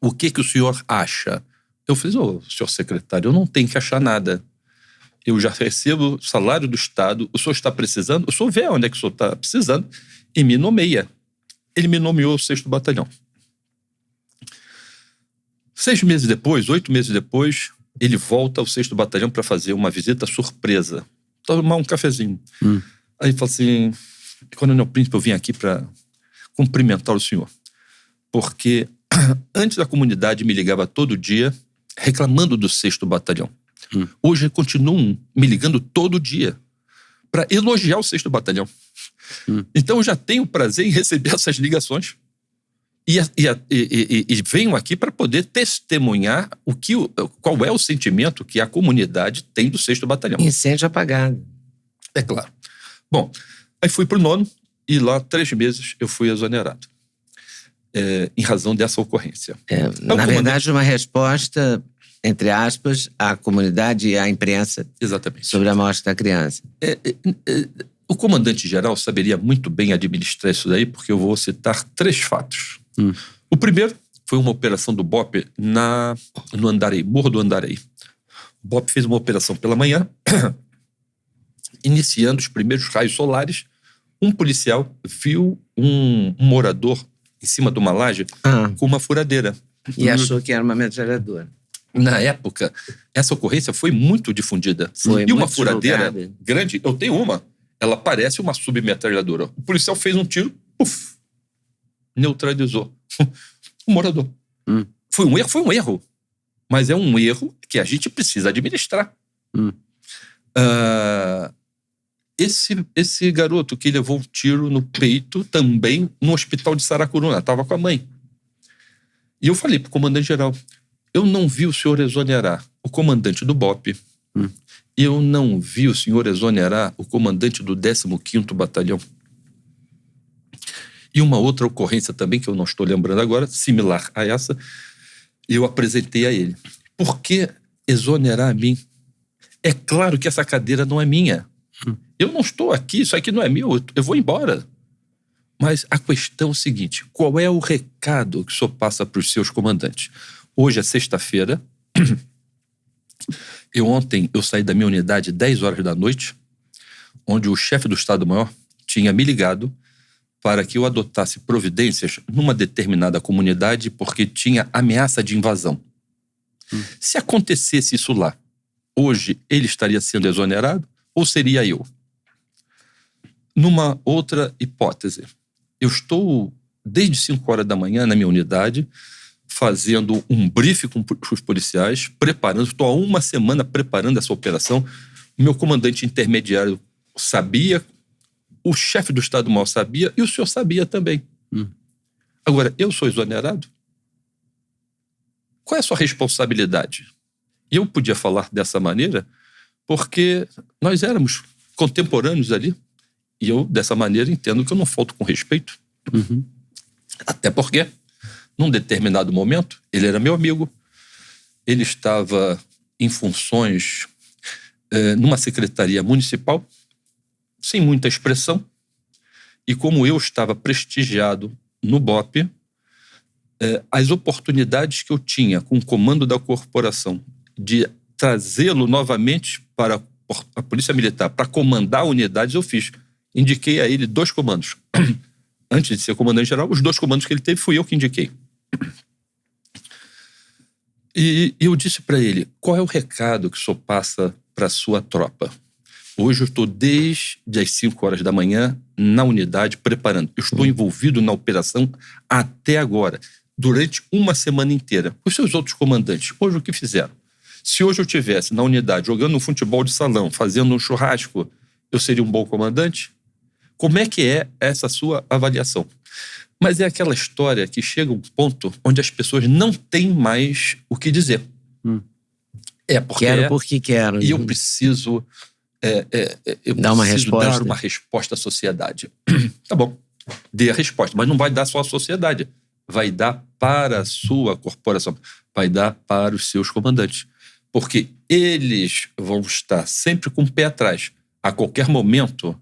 O que o senhor acha? Eu falei, senhor secretário, eu não tenho que achar nada. Eu já recebo o salário do Estado, o senhor está precisando, o senhor vê onde é que o senhor está precisando e me nomeia. Ele me nomeou o 6º Batalhão. 6 meses depois, 8 meses depois, ele volta ao 6º Batalhão para fazer uma visita surpresa. Tomar um cafezinho. Aí ele fala assim, Coronel Príncipe, eu vim aqui para cumprimentar o senhor. Porque antes a comunidade me ligava todo dia reclamando do 6º Batalhão. Hoje continuam me ligando todo dia para elogiar o 6º Batalhão. Então eu já tenho prazer em receber essas ligações e venho aqui para poder testemunhar qual é o sentimento que a comunidade tem do 6º Batalhão. Incêndio apagado. É claro. Bom, aí fui para o 9º e lá 3 meses eu fui exonerado. em razão dessa ocorrência. Na verdade, uma resposta, entre aspas, à comunidade e à imprensa. Exatamente. Sobre a morte da criança. O comandante-geral saberia muito bem administrar isso daí, porque eu vou citar 3 fatos. O primeiro foi uma operação do BOPE no Andarei, Morro do Andarei. O BOPE fez uma operação pela manhã, iniciando os primeiros raios solares. Um policial viu um morador em cima de uma laje com uma furadeira. E achou que era uma metralhadora. Na época, essa ocorrência foi muito difundida. E uma furadeira grande, eu tenho uma, ela parece uma submetralhadora. O policial fez um tiro, puf, neutralizou o morador. Foi um erro. Mas é um erro que a gente precisa administrar. Esse garoto que levou um tiro no peito também no hospital de Saracuruna, estava com a mãe. E eu falei pro comandante-geral, eu não vi o senhor exonerar o comandante do BOPE. Eu não vi o senhor exonerar o comandante do 15º Batalhão. E uma outra ocorrência também, que eu não estou lembrando agora, similar a essa, eu apresentei a ele. Por que exonerar a mim? É claro que essa cadeira não é minha. Eu não estou aqui, isso aqui não é meu, eu vou embora. Mas a questão é o seguinte, qual é o recado que o senhor passa para os seus comandantes? Hoje é sexta-feira. Ontem eu saí da minha unidade 10 horas da noite, onde o chefe do Estado-Maior tinha me ligado para que eu adotasse providências numa determinada comunidade porque tinha ameaça de invasão. Se acontecesse isso lá, hoje ele estaria sendo exonerado ou seria eu? Numa outra hipótese, eu estou desde 5 horas da manhã na minha unidade, fazendo um briefing com os policiais, estou há uma semana preparando essa operação. O meu comandante intermediário sabia, o chefe do Estado-Maior sabia e o senhor sabia também. Agora, eu sou exonerado? Qual é a sua responsabilidade? E eu podia falar dessa maneira porque nós éramos contemporâneos ali e eu, dessa maneira, entendo que eu não falto com respeito. Até porque num determinado momento, ele era meu amigo, ele estava em funções numa secretaria municipal, sem muita expressão, e como eu estava prestigiado no BOPE, as oportunidades que eu tinha com o comando da corporação de trazê-lo novamente para a Polícia Militar, para comandar unidades, eu fiz. Indiquei a ele 2 comandos. Antes de ser comandante-geral, os 2 comandos que ele teve, fui eu que indiquei. E eu disse para ele, qual é o recado que o senhor passa para a sua tropa? Hoje eu estou desde as 5 horas da manhã na unidade preparando. Eu estou envolvido na operação até agora, durante uma semana inteira. Os seus outros comandantes, hoje o que fizeram? Se hoje eu estivesse na unidade jogando um futebol de salão, fazendo um churrasco, eu seria um bom comandante? Como é que é essa sua avaliação? Mas é aquela história que chega a um ponto onde as pessoas não têm mais o que dizer. Porque quero porque quero. E eu preciso, dar uma resposta à sociedade. Tá bom, dê a resposta, mas não vai dar só à sociedade. Vai dar para a sua corporação, vai dar para os seus comandantes. Porque eles vão estar sempre com o pé atrás. A qualquer momento,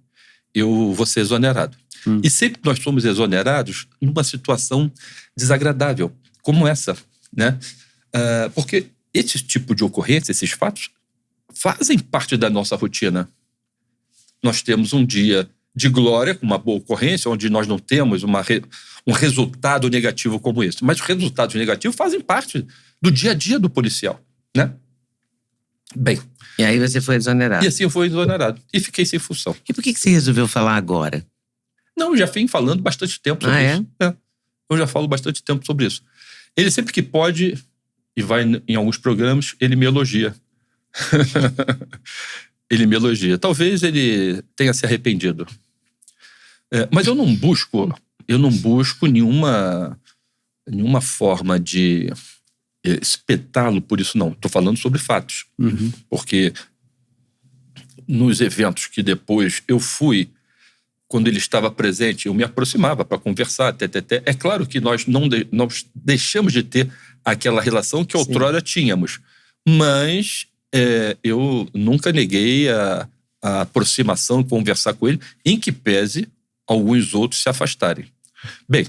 eu vou ser exonerado. E sempre nós somos exonerados numa situação desagradável, como essa, né? Porque esse tipo de ocorrência, esses fatos, fazem parte da nossa rotina. Nós temos um dia de glória, com uma boa ocorrência, onde nós não temos um resultado negativo como esse. Mas os resultados negativos fazem parte do dia a dia do policial, né? Bem. E aí você foi exonerado. E assim eu fui exonerado. E fiquei sem função. E por que você resolveu falar agora? Não, eu já venho falando bastante tempo sobre isso. Eu já falo bastante tempo sobre isso. Ele sempre que pode, e vai em alguns programas, ele me elogia. Ele me elogia. Talvez ele tenha se arrependido. Mas eu não busco nenhuma forma de espetá-lo por isso, não. Estou falando sobre fatos. Porque nos eventos que depois eu fui quando ele estava presente, eu me aproximava para conversar, É claro que nós nós deixamos de ter aquela relação que outrora tínhamos, mas eu nunca neguei a aproximação, conversar com ele, em que pese alguns outros se afastarem. Bem...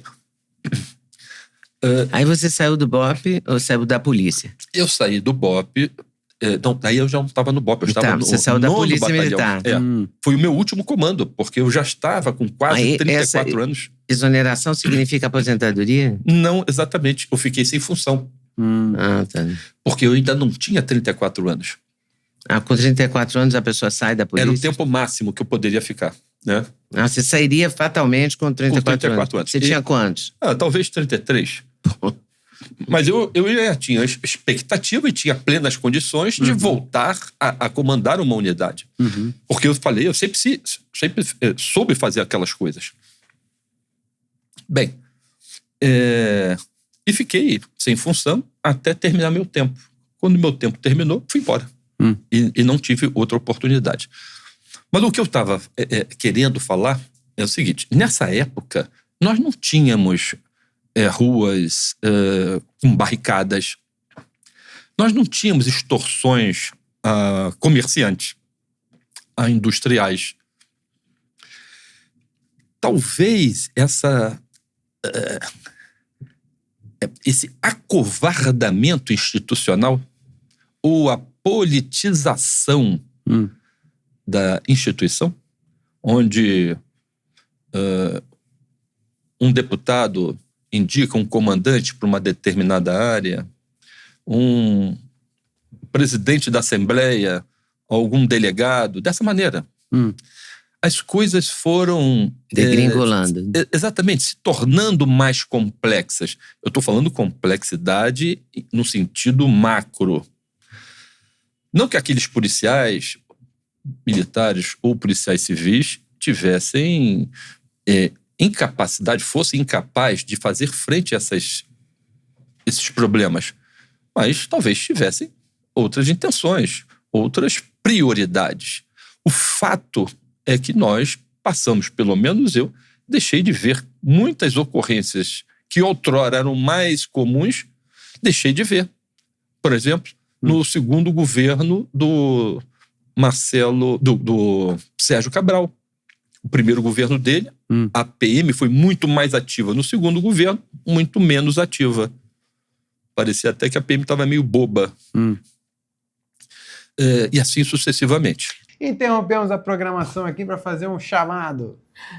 Aí você saiu do BOPE ou saiu da polícia? Eu saí do BOPE... daí eu já não estava no BOPE, eu estava no você saiu da polícia batalhão. militar. Foi o meu último comando, porque eu já estava com quase 34 anos. Exoneração significa aposentadoria? Não, exatamente. Eu fiquei sem função. Tá. Porque eu ainda não tinha 34 anos. Com 34 anos a pessoa sai da polícia? Era o tempo máximo que eu poderia ficar, né? Você sairia fatalmente com 34 anos. Você tinha quantos? Talvez 33. Mas eu já tinha expectativa e tinha plenas condições de voltar a comandar uma unidade. Porque eu falei, eu sempre soube fazer aquelas coisas. Bem, e fiquei sem função até terminar meu tempo. Quando meu tempo terminou, fui embora. E não tive outra oportunidade. Mas o que eu estava querendo falar é o seguinte, nessa época, nós não tínhamos ruas com barricadas. Nós não tínhamos extorsões a comerciantes, a industriais. Talvez esse acovardamento institucional ou a politização da instituição, onde um deputado indica um comandante para uma determinada área, um presidente da Assembleia, algum delegado, dessa maneira. As coisas foram... degringolando. Exatamente, se tornando mais complexas. Eu estou falando complexidade no sentido macro. Não que aqueles policiais militares ou policiais civis tivessem incapacidade, fossem incapazes de fazer frente a esses problemas. Mas talvez tivessem outras intenções, outras prioridades. O fato é que nós passamos, pelo menos eu, deixei de ver muitas ocorrências que outrora eram mais comuns, deixei de ver. Por exemplo, no segundo governo do Sérgio Cabral. O primeiro governo dele, a PM foi muito mais ativa. No segundo governo, muito menos ativa. Parecia até que a PM estava meio boba. E assim sucessivamente. Interrompemos a programação aqui para fazer um chamado.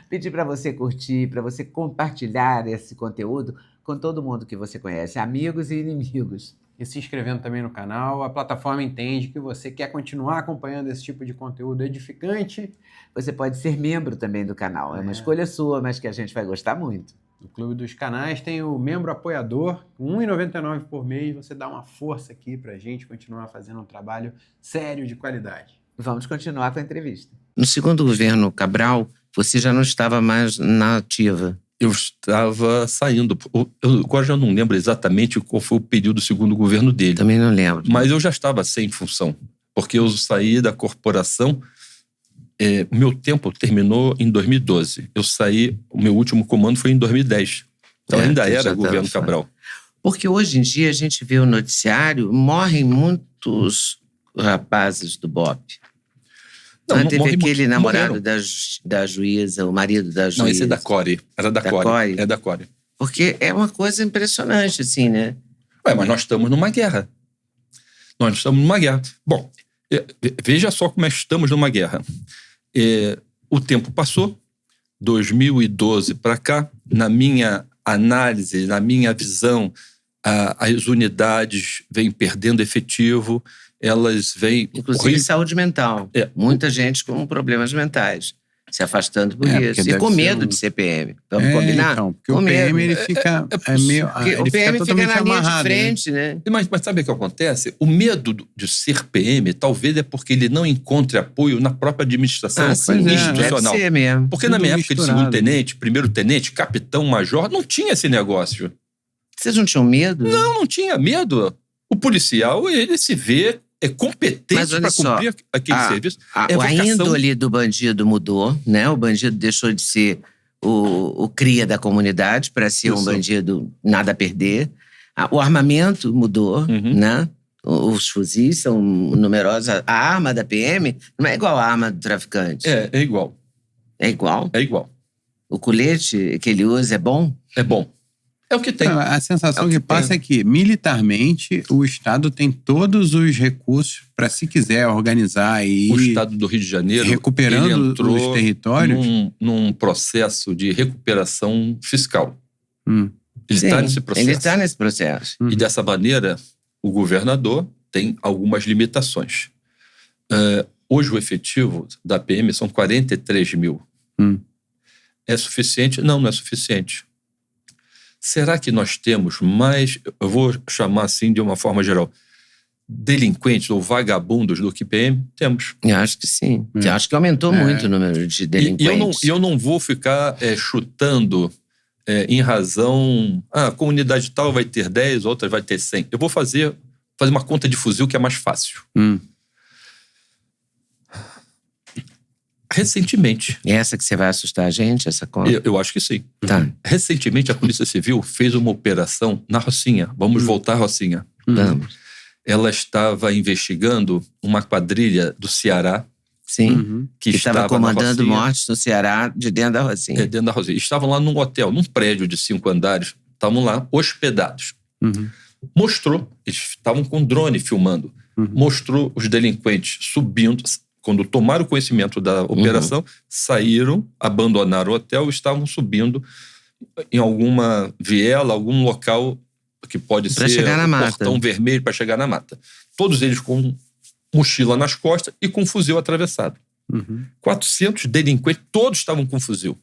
Pedir para você curtir, para você compartilhar esse conteúdo com todo mundo que você conhece, amigos e inimigos. E se inscrevendo também no canal. A plataforma entende que você quer continuar acompanhando esse tipo de conteúdo edificante. Você pode ser membro também do canal. É uma escolha sua, mas que a gente vai gostar muito. No Clube dos Canais tem o membro apoiador, R$ 1,99 por mês. Você dá uma força aqui pra gente continuar fazendo um trabalho sério, de qualidade. Vamos continuar com a entrevista. No segundo governo Cabral, você já não estava mais na ativa. Eu estava saindo. Eu agora já não lembro exatamente qual foi o período do segundo governo dele. Também não lembro. Mas eu já estava sem função. Porque eu saí da corporação. O meu tempo terminou em 2012. Eu saí, o meu último comando foi em 2010. Então ainda era governo Cabral. Porque hoje em dia a gente vê o noticiário, morrem muitos rapazes do BOPE. Não, teve aquele namorado da juíza, o marido da juíza. Não, esse é da Core. Era da Core. É da Core. Porque é uma coisa impressionante, assim, né? Mas nós estamos numa guerra. Bom, veja só como estamos numa guerra. O tempo passou, 2012 para cá, na minha análise, na minha visão, as unidades vêm perdendo efetivo, elas vêm... Inclusive saúde mental. Muita gente com problemas mentais, se afastando por isso. E com medo de ser PM. Vamos combinar? Então, porque o PM ele fica meio... O PM fica na linha de frente, né? Mas sabe o que acontece? O medo de ser PM talvez é porque ele não encontre apoio na própria administração institucional. Deve ser mesmo. Porque na minha época de segundo-tenente, primeiro-tenente, capitão, major, não tinha esse negócio. Vocês não tinham medo? Não tinha medo. O policial, ele se vê competente para cumprir aquele serviço. A índole do bandido mudou, né? O bandido deixou de ser o cria da comunidade para ser um bandido nada a perder. O armamento mudou, né? Os fuzis são numerosos. A arma da PM não é igual à arma do traficante. É igual. É igual? É igual. O colete que ele usa é bom? É bom. É o que tem. A sensação que passa é que, militarmente, o Estado tem todos os recursos para, se quiser, organizar e... O Estado do Rio de Janeiro, recuperando os territórios. Num processo de recuperação fiscal. Ele está nesse processo. Ele está nesse processo. E dessa maneira, o governador tem algumas limitações. Hoje, o efetivo da PM são 43 mil. É suficiente? Não é suficiente. Será que nós temos mais, eu vou chamar assim de uma forma geral, delinquentes ou vagabundos do que PM? Temos. Eu acho que sim. Eu acho que aumentou muito o número de delinquentes. E eu não vou ficar chutando em razão... a comunidade tal vai ter 10, outra vai ter 100. Eu vou fazer uma conta de fuzil que é mais fácil. Recentemente. E essa que você vai assustar a gente, essa conta? Eu acho que sim. Tá. Recentemente, a Polícia Civil fez uma operação na Rocinha. Vamos voltar à Rocinha. Vamos. Ela estava investigando uma quadrilha do Ceará. Sim. Que estava comandando mortes no Ceará de dentro da Rocinha. Dentro da Rocinha. Estavam lá num hotel, num prédio de 5 andares. Estavam lá hospedados. Mostrou, eles estavam com drone filmando. Mostrou os delinquentes subindo. Quando tomaram conhecimento da operação, saíram, abandonaram o hotel e estavam subindo em alguma viela, algum local que pode ser um portão vermelho para chegar na mata. Todos eles com mochila nas costas e com fuzil atravessado. 400 delinquentes, todos estavam com fuzil.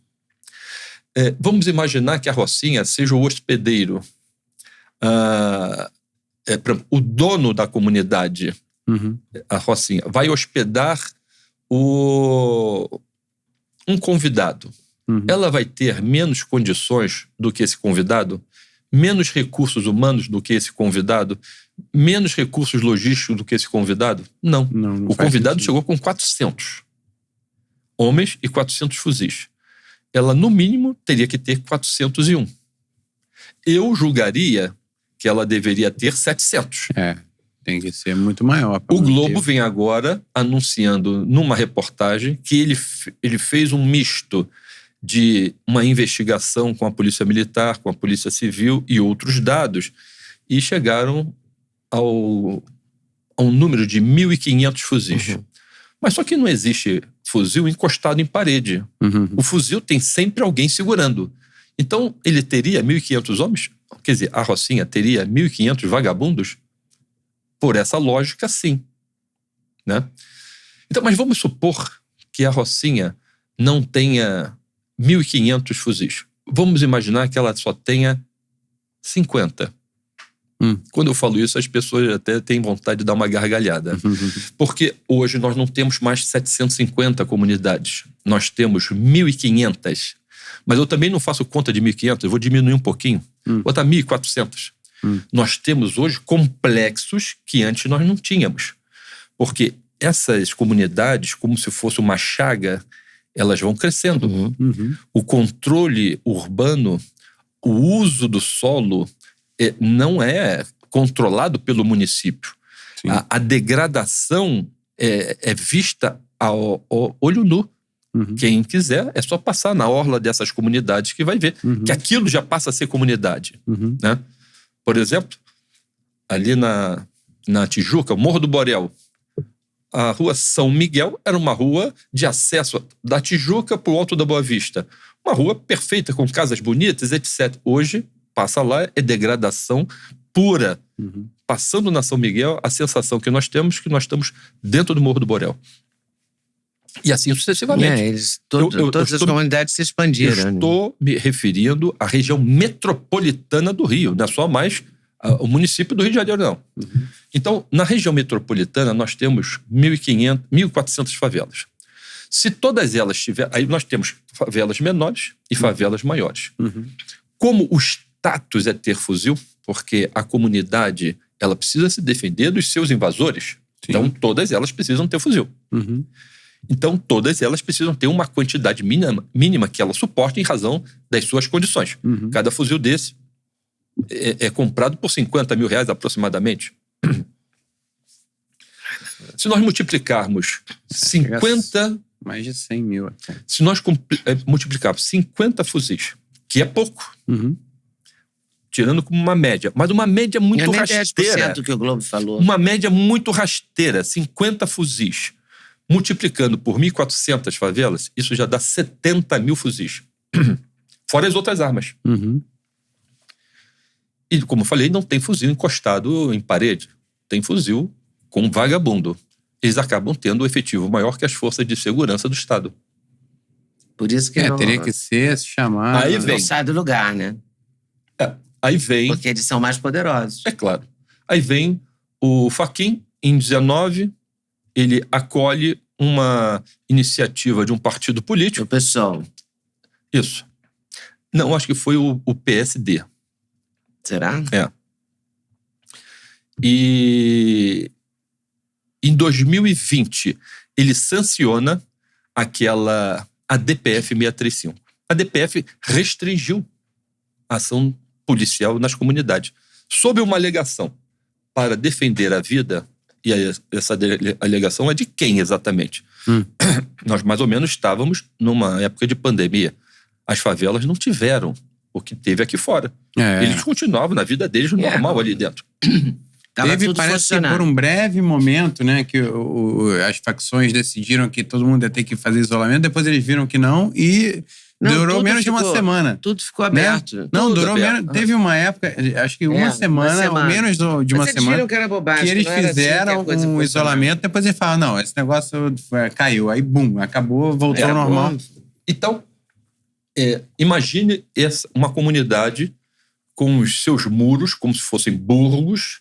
Vamos imaginar que a Rocinha seja o hospedeiro, o dono da comunidade. A Rocinha vai hospedar um convidado. Ela vai ter menos condições do que esse convidado, menos recursos humanos do que esse convidado, menos recursos logísticos do que esse convidado? Não o convidado chegou com 400 homens e 400 fuzis. Ela, no mínimo, teria que ter 401. Eu julgaria que ela deveria ter 700. Tem que ser muito maior. O Globo vem agora anunciando numa reportagem que ele fez um misto de uma investigação com a Polícia Militar, com a Polícia Civil e outros dados, e chegaram a um número de 1.500 fuzis. Mas só que não existe fuzil encostado em parede. O fuzil tem sempre alguém segurando. Então, ele teria 1.500 homens? Quer dizer, a Rocinha teria 1.500 vagabundos? Por essa lógica, sim. Né? Então, mas vamos supor que a Rocinha não tenha 1.500 fuzis. Vamos imaginar que ela só tenha 50. Quando eu falo isso, as pessoas até têm vontade de dar uma gargalhada. Porque hoje nós não temos mais 750 comunidades. Nós temos 1.500. Mas eu também não faço conta de 1.500, eu vou diminuir um pouquinho. Botar 1.400. Nós temos hoje complexos que antes nós não tínhamos. Porque essas comunidades, como se fosse uma chaga, elas vão crescendo. O controle urbano, o uso do solo não é controlado pelo município. A degradação é vista ao olho nu. Quem quiser é só passar na orla dessas comunidades que vai ver que aquilo já passa a ser comunidade. Né? Por exemplo, ali na Tijuca, o Morro do Borel, a rua São Miguel era uma rua de acesso da Tijuca para o Alto da Boa Vista. Uma rua perfeita, com casas bonitas, etc. Hoje, passa lá, é degradação pura. Passando na São Miguel, a sensação que nós temos é que nós estamos dentro do Morro do Borel. E assim sucessivamente. Todas as comunidades se expandiram. Eu estou me referindo à região metropolitana do Rio, não é só mais o município do Rio de Janeiro, não. Então, na região metropolitana, nós temos 1.400 favelas. Se todas elas tiverem... Aí nós temos favelas menores e favelas maiores. Como o status é ter fuzil, porque a comunidade ela precisa se defender dos seus invasores. Então, todas elas precisam ter fuzil. Então, todas elas precisam ter uma quantidade mínima que ela suporte em razão das suas condições. Cada fuzil desse é comprado por R$50 mil aproximadamente. Se nós multiplicarmos 50... Mais de 100 mil até. Se nós multiplicarmos 50 fuzis, que é pouco, tirando como uma média, mas uma média muito rasteira. 10% que o Globo falou. Uma média muito rasteira, 50 fuzis. Multiplicando por 1.400 favelas, isso já dá 70 mil fuzis. Fora as outras armas. E, como eu falei, não tem fuzil encostado em parede. Tem fuzil com vagabundo. Eles acabam tendo um efetivo maior que as forças de segurança do Estado. Por isso que teria que ser chamado. Aí vem. Não sai do lugar, né? Aí vem... Porque eles são mais poderosos. É claro. Aí vem o Fachin, em 19, ele acolhe uma iniciativa de um partido político. O pessoal. Isso. Não, acho que foi o PSD. Será? É. E em 2020, ele sanciona aquela ADPF 635. A ADPF restringiu a ação policial nas comunidades, sob uma alegação para defender a vida. E essa alegação é de quem exatamente? Nós mais ou menos estávamos numa época de pandemia. As favelas não tiveram o que teve aqui fora. Eles continuavam na vida deles normal ali dentro. Teve, parece que por um breve momento, né, que as facções decidiram que todo mundo ia ter que fazer isolamento, depois eles viram que não e durou menos de uma semana. Tudo ficou aberto. Né? Não, durou menos. Teve uma época, acho que uma semana, ou menos de uma semana, que era bobagem, que eles fizeram um isolamento, depois eles falaram, não, esse negócio caiu. Aí, bum, acabou, voltou ao normal. Então, imagine uma comunidade com os seus muros, como se fossem burgos.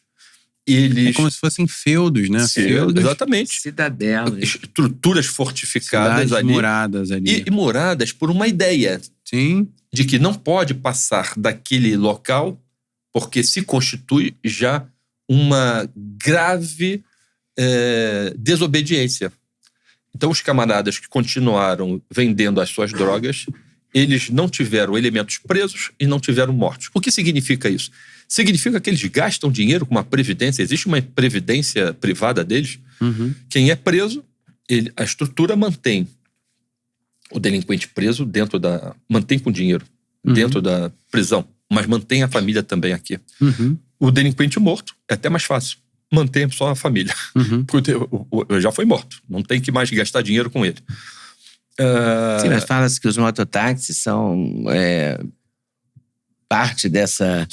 Eles... É como se fossem feudos, né? Feudos. Exatamente. Cidadelas. Estruturas fortificadas cidades ali. Moradas ali. E moradas por uma ideia. Sim. De que não pode passar daquele local porque se constitui já uma grave desobediência. Então, os camaradas que continuaram vendendo as suas drogas, eles não tiveram elementos presos e não tiveram mortos. O que significa isso? Significa que eles gastam dinheiro com uma previdência. Existe uma previdência privada deles. Quem é preso, a estrutura mantém o delinquente preso mantém com dinheiro dentro da prisão, mas mantém a família também aqui. O delinquente morto é até mais fácil. Mantém só a família. Porque já foi morto. Não tem que mais gastar dinheiro com ele. Sim, mas fala-se que os mototáxis são parte dessa,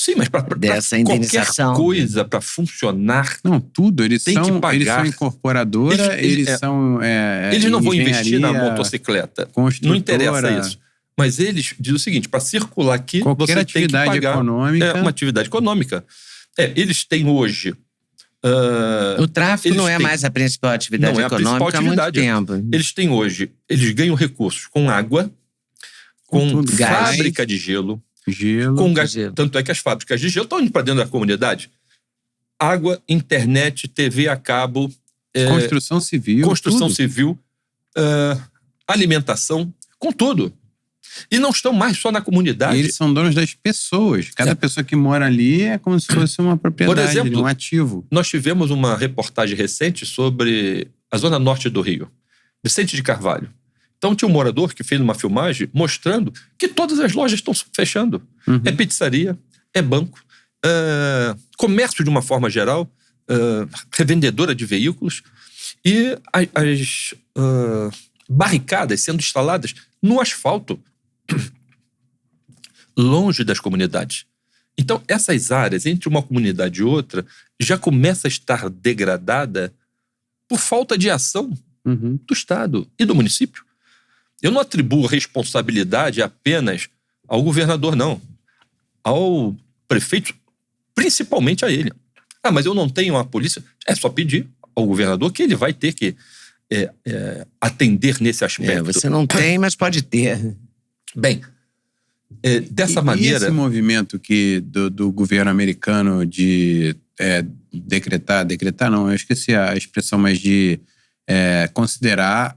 dessa indenização. Qualquer coisa para funcionar. Não, tudo. Eles tem são, que pagar. Eles são incorporadora, eles são. Eles não vão investir na motocicleta. Não interessa isso. Mas eles dizem o seguinte: para circular aqui, qualquer você tem que pagar. Econômica. É uma atividade econômica. Eles têm hoje. O tráfico não é mais a principal atividade econômica há muito tempo. Eles têm hoje, eles ganham recursos com água, com fábrica de gelo. Com gás. Tanto é que as fábricas de gelo estão indo para dentro da comunidade. Água, internet, TV a cabo. Construção civil. Construção civil. Alimentação, com tudo. E não estão mais só na comunidade. E eles são donos das pessoas. Cada pessoa que mora ali é como se fosse uma propriedade, por exemplo, um ativo. Nós tivemos uma reportagem recente sobre a zona norte do Rio. Vicente de Carvalho. Então tinha um morador que fez uma filmagem mostrando que todas as lojas estão fechando. É pizzaria, é banco, comércio de uma forma geral, revendedora de veículos e as barricadas sendo instaladas no asfalto, longe das comunidades. Então essas áreas, entre uma comunidade e outra, já começa a estar degradada por falta de ação do Estado e do município. Eu não atribuo responsabilidade apenas ao governador, não. Ao prefeito, principalmente a ele. Mas eu não tenho a polícia. É só pedir ao governador que ele vai ter que atender nesse aspecto. Você não tem, mas pode ter. Bem, dessa maneira... E esse movimento do governo americano de decretar não, eu esqueci a expressão, mas de considerar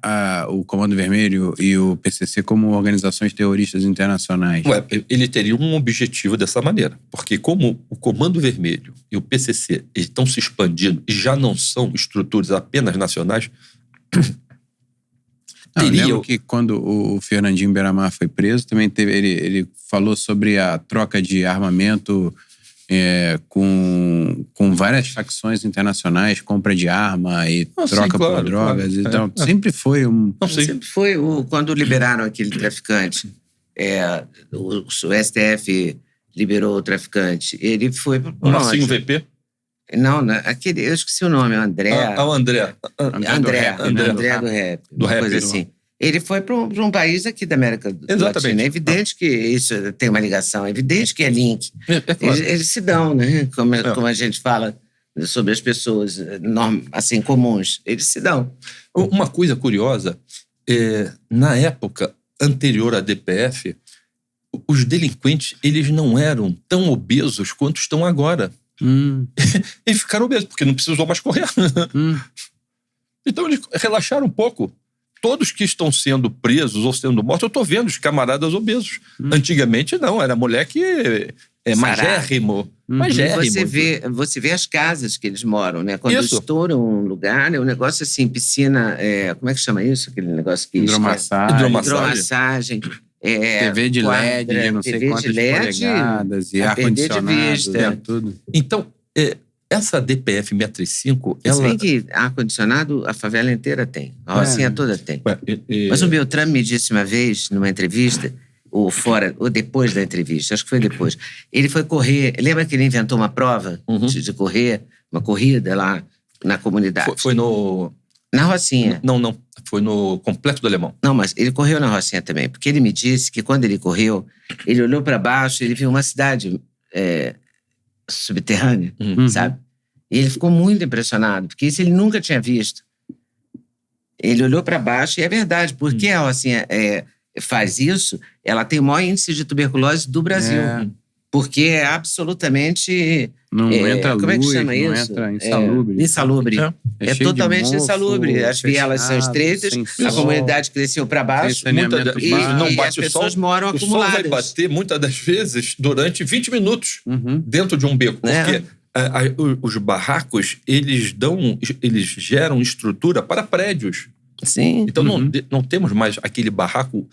o Comando Vermelho e o PCC como organizações terroristas internacionais. Ele teria um objetivo dessa maneira, porque como o Comando Vermelho e o PCC estão se expandindo e já não são estruturas apenas nacionais, eu lembro que quando o Fernandinho Beiramar foi preso, também ele falou sobre a troca de armamento com várias facções internacionais, compra de arma e troca por drogas. Claro. Então, sempre foi Sempre foi. Quando liberaram aquele traficante, o STF liberou o traficante, ele foi... O Marcinho VP? Não, aquele, eu esqueci o nome, André. O André. André do Rap. Uma coisa assim. Ele foi para um país aqui da América Latina. É evidente que isso tem uma ligação, é evidente que é link. Claro. Eles se dão, né? Como a gente fala sobre as pessoas assim, comuns. Eles se dão. Uma coisa curiosa, na época anterior à DPF, os delinquentes eles não eram tão obesos quanto estão agora. Eles ficaram obesos, porque não precisou mais correr. Então eles relaxaram um pouco. Todos que estão sendo presos ou sendo mortos, eu estou vendo os camaradas obesos. Antigamente não, era moleque magérrimo. Você vê as casas que eles moram, né? Quando estouram um lugar, né? Um negócio assim, piscina, como é que chama isso? Aquele negócio que... Hidromassagem. TV de LED, não sei quantas polegadas, e ar-condicionado, tudo. Então, essa DPF 635... Se bem que ar-condicionado a favela inteira tem, a Rocinha toda tem. Mas o Beltrame me disse uma vez, numa entrevista, ou depois da entrevista, acho que foi depois, ele foi correr, lembra que ele inventou uma prova de correr, uma corrida lá na comunidade? Foi no... Na Rocinha. Não. Foi no Complexo do Alemão. Não, mas ele correu na Rocinha também. Porque ele me disse que quando ele correu, ele olhou para baixo, ele viu uma cidade subterrânea, sabe? E ele ficou muito impressionado, porque isso ele nunca tinha visto. Ele olhou para baixo, e é verdade, porque a Rocinha faz isso, ela tem o maior índice de tuberculose do Brasil. Porque é absolutamente... Não entra luz, como é que chama não isso? Entra insalubre. Insalubre. É totalmente insalubre. As vielas são estreitas, a comunidade cresceu para baixo não bate as pessoas moram acumuladas. O sol vai bater, muitas das vezes, durante 20 minutos dentro de um beco. Porque os barracos, eles geram estrutura para prédios. Sim. Então não temos mais aquele barraco...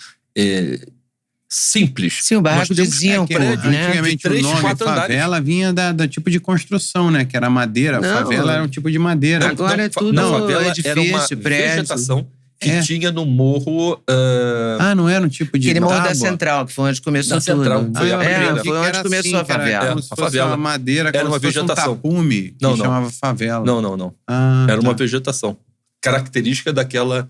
simples. Sim, o barraco diziam, antigamente o nome favela vinha do tipo de construção, né? Que era madeira. A favela era um tipo de madeira. Agora é tudo edifício, era uma vegetação que tinha no morro... não era um tipo de... Aquele morro da Central, que foi onde começou tudo. Central, foi onde começou a favela. Como se fosse uma madeira, era uma vegetação. Um tapume, que chamava favela. Não. Era uma vegetação. Característica daquela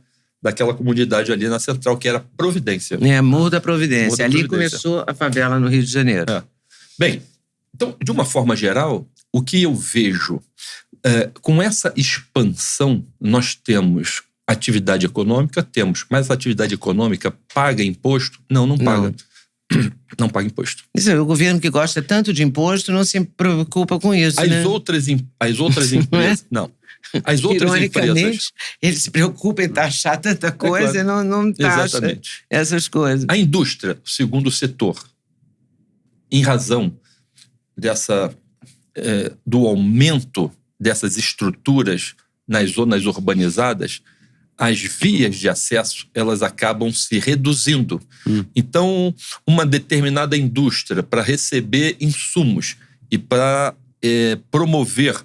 comunidade ali na Central, que era Providência. Morro da Providência. Ali começou a favela no Rio de Janeiro. Bem, então, de uma forma geral, o que eu vejo, com essa expansão, nós temos atividade econômica, mas a atividade econômica paga imposto? Não paga. Não paga imposto. Isso, o governo que gosta tanto de imposto não se preocupa com isso, As outras empresas... Não. As outras empresas... Ele se preocupa em taxar tanta coisa e não taxa essas coisas. A indústria, segundo setor, em razão do aumento dessas estruturas nas zonas urbanizadas, as vias de acesso elas acabam se reduzindo. Então, uma determinada indústria, para receber insumos e para promover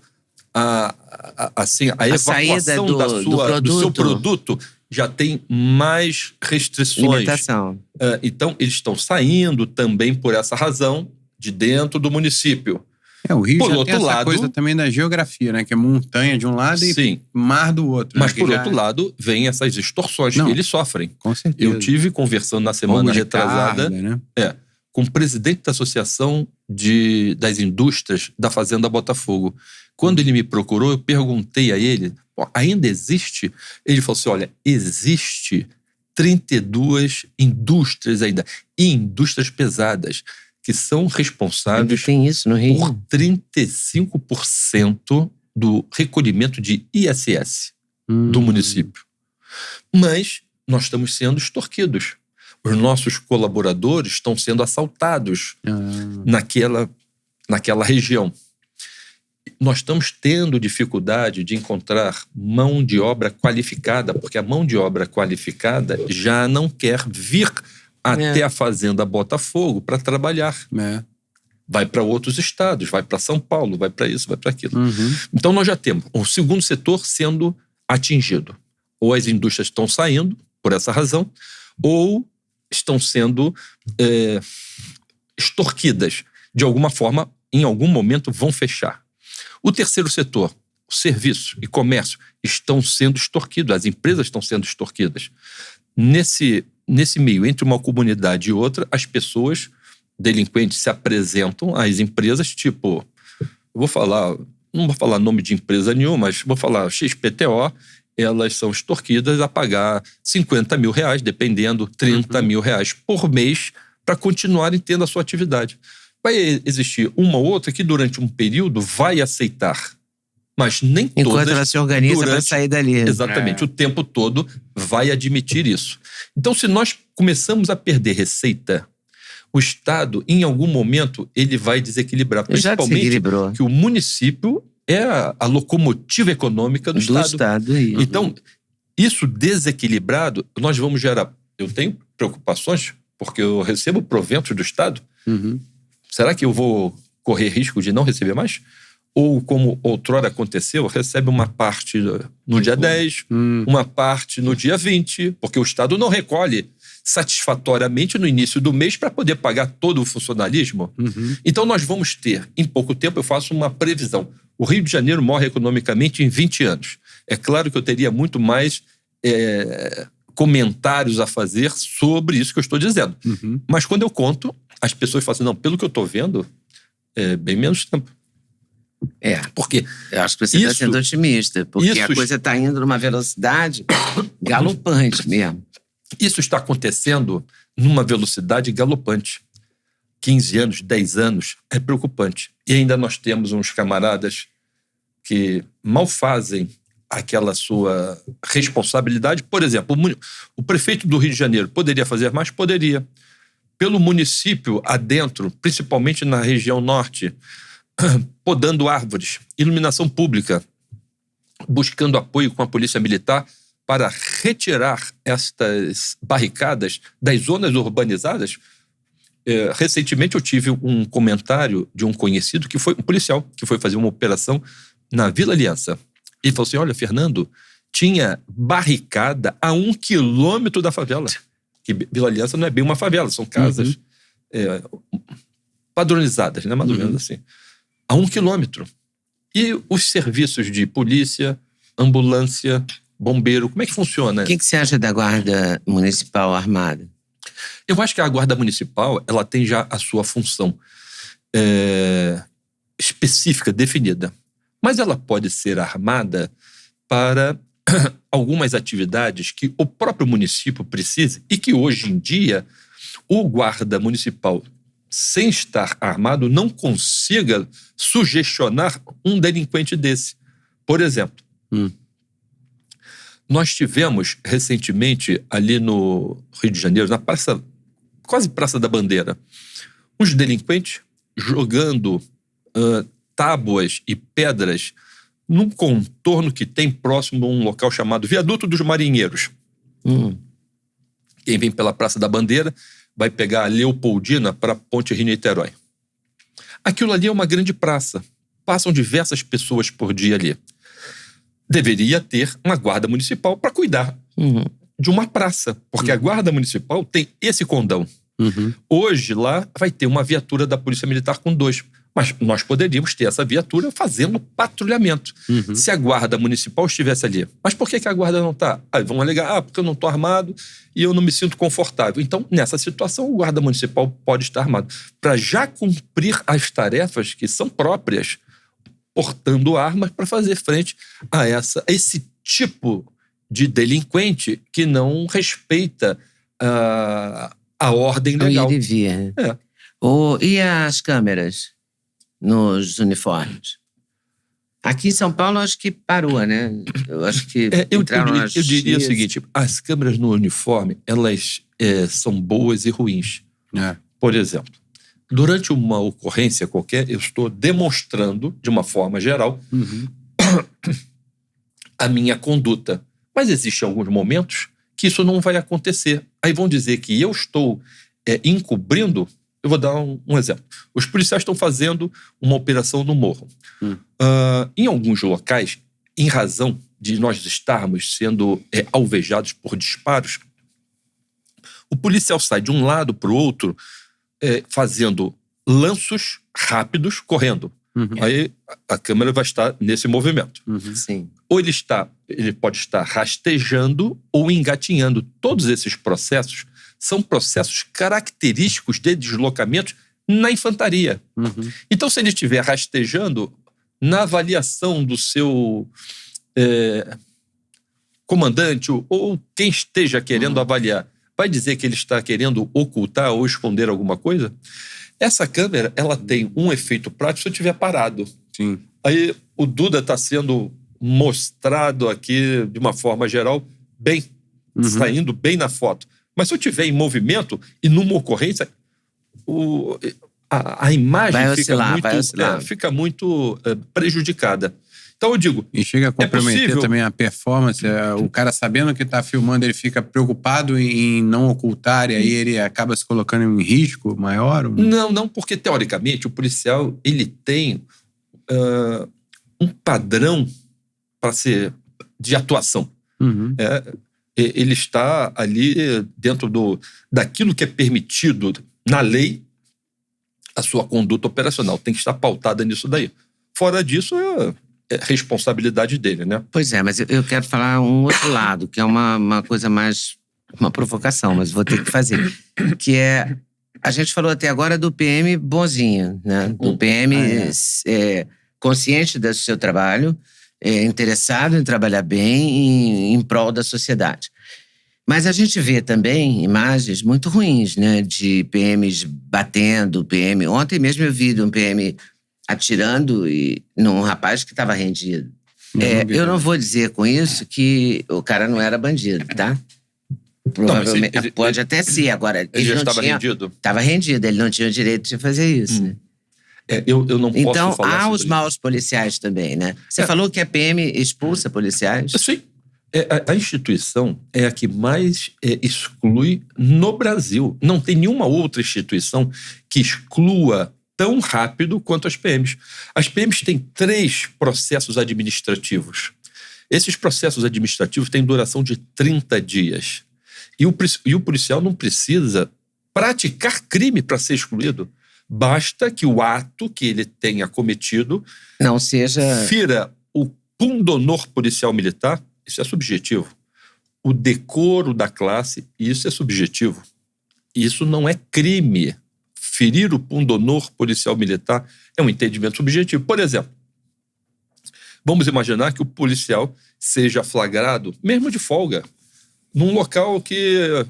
a evacuação do seu produto, já tem mais restrições. Limitação. Então, eles estão saindo também por essa razão de dentro do município. O Rio já tem essa coisa também da geografia, né? Que é montanha de um lado e mar do outro. Mas, por outro lado, vem essas extorsões que eles sofrem. Com certeza. Eu tive conversando na semana retrasada com o presidente da Associação das Indústrias da Fazenda Botafogo. Quando ele me procurou, eu perguntei a ele, ainda existe? Ele falou assim, olha, existe 32 indústrias ainda, e indústrias pesadas, que são responsáveis tem isso no Rio. por 35% do recolhimento de ISS do município. Mas nós estamos sendo extorquidos. Os nossos colaboradores estão sendo assaltados naquela região. Nós estamos tendo dificuldade de encontrar mão de obra qualificada, porque a mão de obra qualificada já não quer vir até a Fazenda Botafogo para trabalhar. Vai para outros estados, vai para São Paulo, vai para isso, vai para aquilo. Então nós já temos o segundo setor sendo atingido. Ou as indústrias estão saindo por essa razão, ou estão sendo extorquidas. De alguma forma, em algum momento, vão fechar. O terceiro setor, o serviço e comércio, estão sendo extorquidos. As empresas estão sendo extorquidas. Nesse meio, entre uma comunidade e outra, as pessoas, delinquentes, se apresentam às empresas, tipo, não vou falar nome de empresa nenhuma, mas vou falar XPTO, elas são extorquidas a pagar 50 mil reais, dependendo, 30 mil reais por mês, para continuarem tendo a sua atividade. Vai existir uma ou outra que durante um período vai aceitar, mas nem todas... Enquanto ela se organiza para sair dali. Exatamente, o tempo todo vai admitir isso. Então, se nós começamos a perder receita, o Estado, em algum momento, ele vai desequilibrar. Principalmente que o município é a locomotiva econômica do Estado. Então, isso desequilibrado, nós vamos gerar... Eu tenho preocupações, porque eu recebo proventos do Estado. Será que eu vou correr risco de não receber mais? Ou, como outrora aconteceu, recebe uma parte no dia 10, uma parte no dia 20, porque o Estado não recolhe satisfatoriamente no início do mês para poder pagar todo o funcionalismo. Então nós vamos ter, em pouco tempo, eu faço uma previsão. O Rio de Janeiro morre economicamente em 20 anos. É claro que eu teria muito mais comentários a fazer sobre isso que eu estou dizendo. Mas quando eu conto, as pessoas falam assim, não, pelo que eu estou vendo, é bem menos tempo. Porque eu acho que você está sendo otimista, porque a coisa está indo numa velocidade galopante mesmo. Isso está acontecendo numa velocidade galopante. 15 anos, 10 anos, é preocupante. E ainda nós temos uns camaradas que mal fazem aquela sua responsabilidade. Por exemplo, o prefeito do Rio de Janeiro poderia fazer mais? Poderia. Pelo município adentro, principalmente na região norte, podando árvores, iluminação pública, buscando apoio com a polícia militar para retirar estas barricadas das zonas urbanizadas. Recentemente eu tive um comentário de um conhecido que foi um policial, que foi fazer uma operação na Vila Aliança. Ele falou assim, olha, Fernando, tinha barricada a 1 quilômetro da favela. Que Vila Aliança não é bem uma favela, são casas padronizadas, né? Mais ou menos assim. A 1 quilômetro. E os serviços de polícia, ambulância, bombeiro, como é que funciona? O que você acha da Guarda Municipal Armada? Eu acho que a Guarda Municipal, ela tem já a sua função específica, definida. Mas ela pode ser armada para algumas atividades que o próprio município precisa e que hoje em dia o guarda municipal, sem estar armado, não consiga sugestionar um delinquente desse. Por exemplo, nós tivemos recentemente ali no Rio de Janeiro, na praça, quase Praça da Bandeira, uns delinquentes jogando tábuas e pedras num contorno que tem próximo a um local chamado Viaduto dos Marinheiros. Quem vem pela Praça da Bandeira vai pegar a Leopoldina para a Ponte Rio-Niterói. Aquilo ali é uma grande praça. Passam diversas pessoas por dia ali. Deveria ter uma guarda municipal para cuidar de uma praça, porque a guarda municipal tem esse condão. Hoje lá vai ter uma viatura da Polícia Militar com 2. Mas nós poderíamos ter essa viatura fazendo patrulhamento. Se a guarda municipal estivesse ali. Mas por que a guarda não está? Vão alegar, porque eu não estou armado e eu não me sinto confortável. Então, nessa situação, o guarda municipal pode estar armado. Para já cumprir as tarefas que são próprias, portando armas para fazer frente a esse tipo de delinquente que não respeita a ordem legal. Ir e vir. E as câmeras nos uniformes? Aqui em São Paulo, acho que parou, né? Eu acho que Eu justiça. diria o seguinte, as câmeras no uniforme, elas são boas e ruins. Por exemplo, durante uma ocorrência qualquer, eu estou demonstrando, de uma forma geral, a minha conduta. Mas existem alguns momentos que isso não vai acontecer. Aí vão dizer que eu estou encobrindo. Eu vou dar um exemplo. Os policiais estão fazendo uma operação no morro. Em alguns locais, em razão de nós estarmos sendo alvejados por disparos, o policial sai de um lado para o outro fazendo lanços rápidos, correndo. Aí a câmera vai estar nesse movimento. Sim. Ou ele pode estar rastejando ou engatinhando. Todos esses processos são processos característicos de deslocamentos na infantaria. Então, se ele estiver rastejando, na avaliação do seu comandante ou quem esteja querendo avaliar, vai dizer que ele está querendo ocultar ou esconder alguma coisa? Essa câmera, ela tem um efeito prático se eu estiver parado. Sim. Aí o Duda está sendo mostrado aqui, de uma forma geral, bem, saindo bem na foto. Mas se eu estiver em movimento e numa ocorrência, a imagem fica muito prejudicada. Então eu digo... E chega a comprometer também a performance. O cara, sabendo que está filmando, ele fica preocupado em não ocultar, e aí ele acaba se colocando em risco maior? Não, porque teoricamente o policial ele tem um padrão para ser de atuação. Ele está ali dentro daquilo que é permitido na lei. A sua conduta operacional tem que estar pautada nisso daí. Fora disso, é responsabilidade dele, né? Pois é, mas eu quero falar um outro lado, que é uma coisa mais... uma provocação, mas vou ter que fazer. Que é... A gente falou até agora do PM bonzinho, né? Do PM consciente do seu trabalho, interessado em trabalhar bem em prol da sociedade. Mas a gente vê também imagens muito ruins, né? De PMs batendo, PM... Ontem mesmo eu vi de um PM atirando num rapaz que estava rendido. Eu não vou dizer com isso que o cara não era bandido, tá? Provavelmente, pode até ser. Agora, ele já estava rendido? Estava rendido, ele não tinha o direito de fazer isso, né? Eu não posso então, falar há sobre os maus policiais também, né? Você falou que a PM expulsa policiais? Sim. A instituição é a que mais exclui no Brasil. Não tem nenhuma outra instituição que exclua tão rápido quanto as PMs. As PMs têm 3 processos administrativos. Esses processos administrativos têm duração de 30 dias. E o policial não precisa praticar crime para ser excluído. Basta que o ato que ele tenha cometido não seja... fira o pundonor policial militar. Isso é subjetivo. O decoro da classe, isso é subjetivo. Isso não é crime. Ferir o pundonor policial militar é um entendimento subjetivo. Por exemplo, vamos imaginar que o policial seja flagrado, mesmo de folga, num local que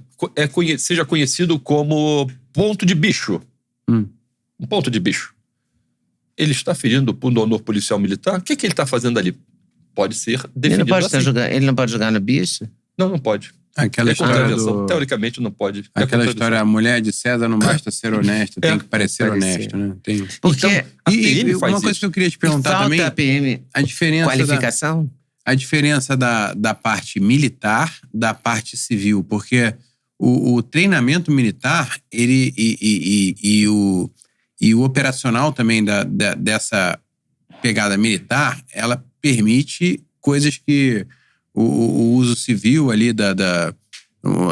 seja conhecido como ponto de bicho. Um ponto de bicho. Ele está ferindo o pundonor policial militar? O que ele está fazendo ali? Pode ser definido ele não pode jogar no bicho? Não pode. Aquela história teoricamente não pode. Aquela história, a mulher de César não basta ser honesta, tem que parecer honesto, né? Porque então, uma coisa que eu queria te perguntar também, a PM a diferença qualificação? A diferença da parte militar da parte civil, porque o treinamento militar e o operacional também dessa pegada militar, ela permite coisas que o uso civil ali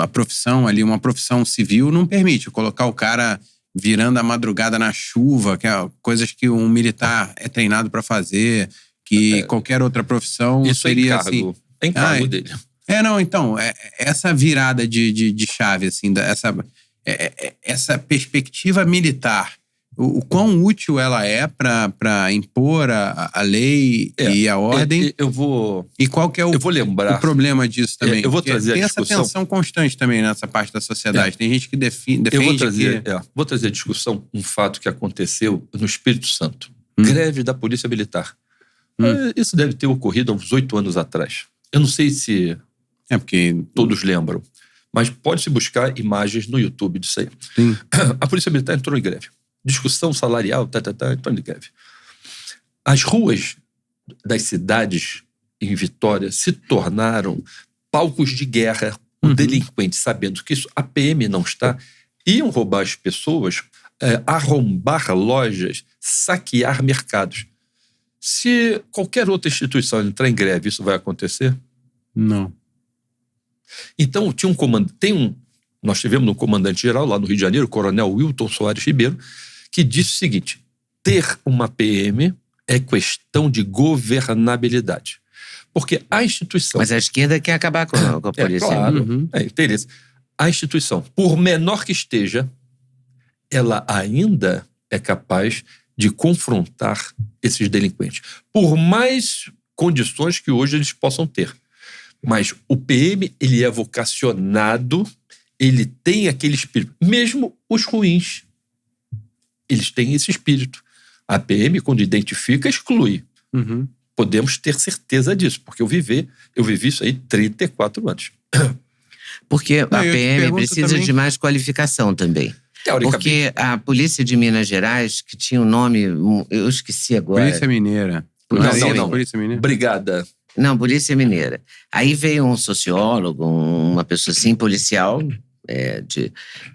a profissão ali, uma profissão civil não permite. Colocar o cara virando a madrugada na chuva, que é coisas que um militar é treinado para fazer, que qualquer outra profissão isso seria assim. É encargo dele. Então, essa virada de chave, assim, essa perspectiva militar, o quão útil ela é para impor a lei e a ordem. E qual que é o problema disso também? Eu vou trazer tem a discussão. Essa tensão constante também nessa parte da sociedade. Tem gente que defende vou trazer a discussão um fato que aconteceu no Espírito Santo. Greve da Polícia Militar. Isso deve ter ocorrido há uns 8 anos atrás. Eu não sei se porque todos lembram, mas pode-se buscar imagens no YouTube disso aí. Sim. A Polícia Militar entrou em greve. Discussão salarial, entrou em greve. As ruas das cidades em Vitória se tornaram palcos de guerra. O delinquente, sabendo que a PM não está, iam roubar as pessoas, arrombar lojas, saquear mercados. Se qualquer outra instituição entrar em greve, isso vai acontecer? Não. Então, tinha um comandante, nós tivemos um comandante-geral lá no Rio de Janeiro, o coronel Wilton Soares Ribeiro, que disse o seguinte: ter uma PM é questão de governabilidade. Porque a instituição... Mas a esquerda quer acabar com a polícia. Claro, é interesse. A instituição, por menor que esteja, ela ainda é capaz de confrontar esses delinquentes. Por mais condições que hoje eles possam ter. Mas o PM, ele é vocacionado, ele tem aquele espírito. Mesmo os ruins, eles têm esse espírito. A PM, quando identifica, exclui. Podemos ter certeza disso, porque eu vivi isso aí 34 anos. Porque a PM precisa também de mais qualificação também. Porque a Polícia de Minas Gerais, que tinha um nome, eu esqueci agora. Polícia Mineira. Não. Polícia Mineira. Brigada. Não, Polícia Mineira. Aí veio um sociólogo, uma pessoa assim, policial,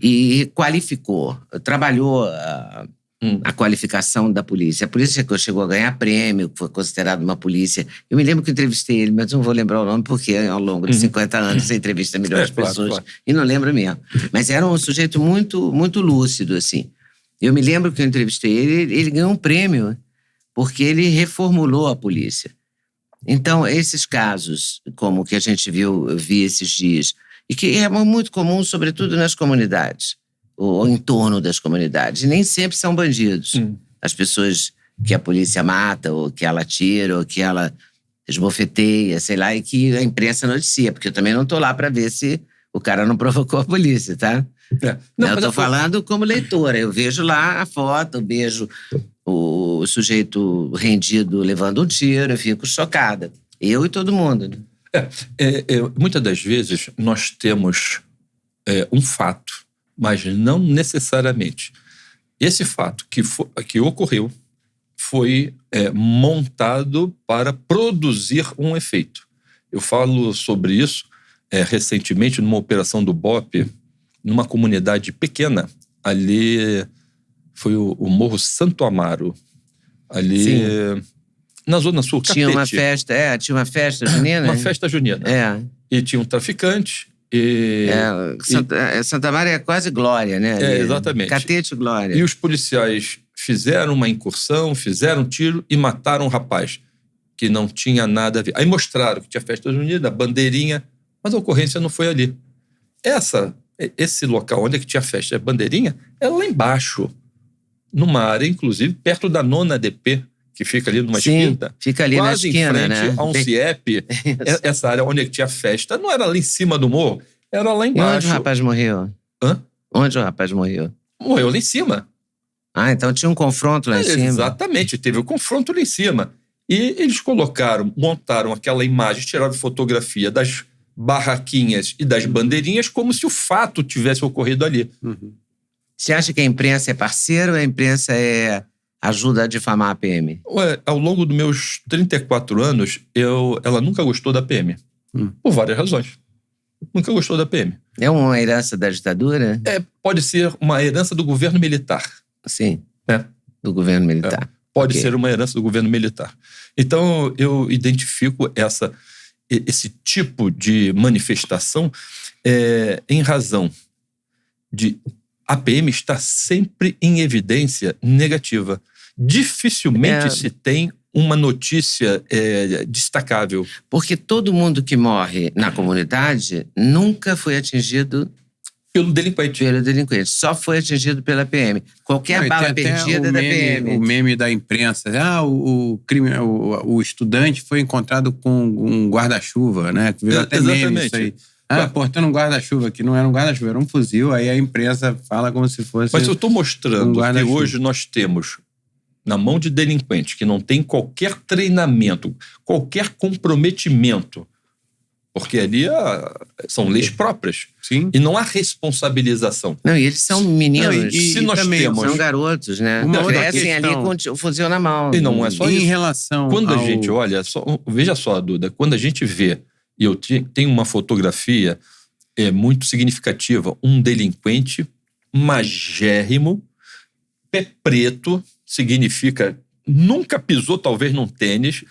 e qualificou, trabalhou a qualificação da polícia. A polícia chegou a ganhar prêmio, foi considerada uma polícia. Eu me lembro que entrevistei ele, mas não vou lembrar o nome, porque ao longo de 50 anos você entrevista milhões de pessoas, claro. E não lembro mesmo. Mas era um sujeito muito, muito lúcido, assim. Eu me lembro que eu entrevistei ele ganhou um prêmio, porque ele reformulou a polícia. Então, esses casos, como o que a gente vi esses dias, e que é muito comum, sobretudo nas comunidades, ou em torno das comunidades. E nem sempre são bandidos. As pessoas que a polícia mata, ou que ela tira, ou que ela esbofeteia, sei lá, e que a imprensa noticia, porque eu também não estou lá para ver se o cara não provocou a polícia, tá? Eu estou falando como leitora. Eu vejo lá a foto, eu vejo o sujeito rendido levando um tiro, eu fico chocada. Eu e todo mundo. Muitas das vezes nós temos um fato, mas não necessariamente. Esse fato que ocorreu foi montado para produzir um efeito. Eu falo sobre isso recentemente numa operação do BOPE, numa comunidade pequena. Ali foi o Morro Santo Amaro, ali na Zona Sul. Tinha uma festa junina? Uma festa junina. E tinha um traficante. Santa Maria é quase Glória, né? Exatamente. Catete Glória. E os policiais fizeram uma incursão, fizeram um tiro e mataram um rapaz que não tinha nada a ver. Aí mostraram que tinha festa junina, bandeirinha, mas a ocorrência não foi ali. Esse local onde é que tinha festa, a bandeirinha, é lá embaixo, numa área, inclusive, perto da 9ª DP, que fica ali numa esquina. Fica ali na esquina, quase em frente a um CIEP. Essa área onde é que tinha festa não era lá em cima do morro, era lá embaixo. E onde o rapaz morreu? Onde o rapaz morreu? Morreu lá em cima. Ah, então tinha um confronto lá em cima. Exatamente, teve um confronto lá em cima. E eles montaram aquela imagem, tiraram fotografia das barraquinhas e das bandeirinhas como se o fato tivesse ocorrido ali. Você acha que a imprensa é parceira ou a imprensa ajuda a difamar a PM? Ao longo dos meus 34 anos, ela nunca gostou da PM. Por várias razões. Nunca gostou da PM. É uma herança da ditadura? Pode ser uma herança do governo militar. Sim, do governo militar. Pode ser uma herança do governo militar. Então, eu identifico esse tipo de manifestação em razão de a PM estar sempre em evidência negativa. Dificilmente se tem uma notícia destacável. Porque todo mundo que morre na comunidade nunca foi atingido pelo delinquente. Só foi atingido pela PM. Qualquer bala perdida é da PM. O meme da imprensa. O estudante foi encontrado com um guarda-chuva, né? Virou até meme isso aí. Portando um guarda-chuva, que não era um guarda-chuva, era um fuzil. Aí a imprensa fala como se fosse. Mas eu estou mostrando que hoje nós temos na mão de delinquente que não tem qualquer treinamento, qualquer comprometimento, porque ali são leis próprias. Sim. E não há responsabilização. Não, e eles são meninos. Não, e se nós também temos... São garotos, né? Uma outra Crescem ali questão. com o fuzil na mão. E não é só Em isso. relação Quando ao... a gente olha, veja só, Duda, quando a gente vê, e eu tenho uma fotografia muito significativa, um delinquente magérrimo, pé preto, significa nunca pisou talvez num tênis,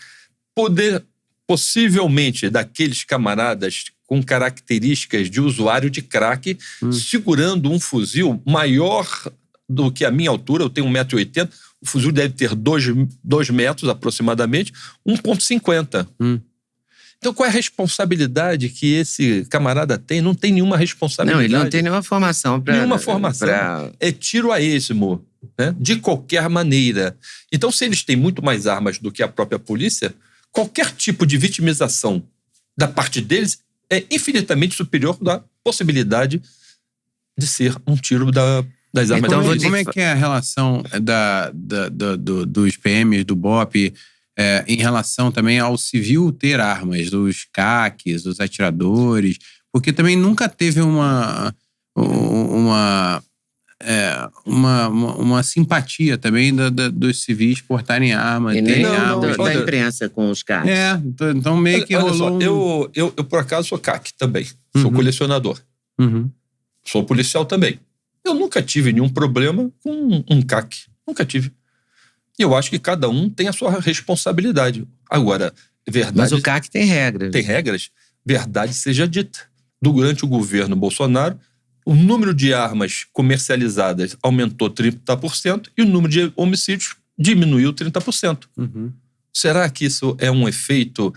possivelmente daqueles camaradas com características de usuário de crack, segurando um fuzil maior do que a minha altura, eu tenho 1,80 m, o fuzil deve ter 2 metros aproximadamente, 1,50 m. Então, qual é a responsabilidade que esse camarada tem? Não tem nenhuma responsabilidade. Não, ele não tem nenhuma formação para... Nenhuma formação. É tiro a esmo, né? De qualquer maneira. Então, se eles têm muito mais armas do que a própria polícia, qualquer tipo de vitimização da parte deles é infinitamente superior da possibilidade de ser um tiro das armas. Então, Como é que é a relação dos PMs, do BOP, em relação também ao civil ter armas, dos CACs, dos atiradores? Porque também nunca teve uma simpatia também dos civis portarem armas, E nem terem armas. da imprensa com os caras. Então meio que olha rolou só, eu por acaso sou CAC também, sou colecionador, sou policial também. Eu nunca tive nenhum problema com um CAC, nunca tive. E eu acho que cada um tem a sua responsabilidade. Agora, verdade... Mas o CAC tem regras. Tem regras, verdade seja dita. Durante o governo Bolsonaro, o número de armas comercializadas aumentou 30% e o número de homicídios diminuiu 30%. Será que isso é um efeito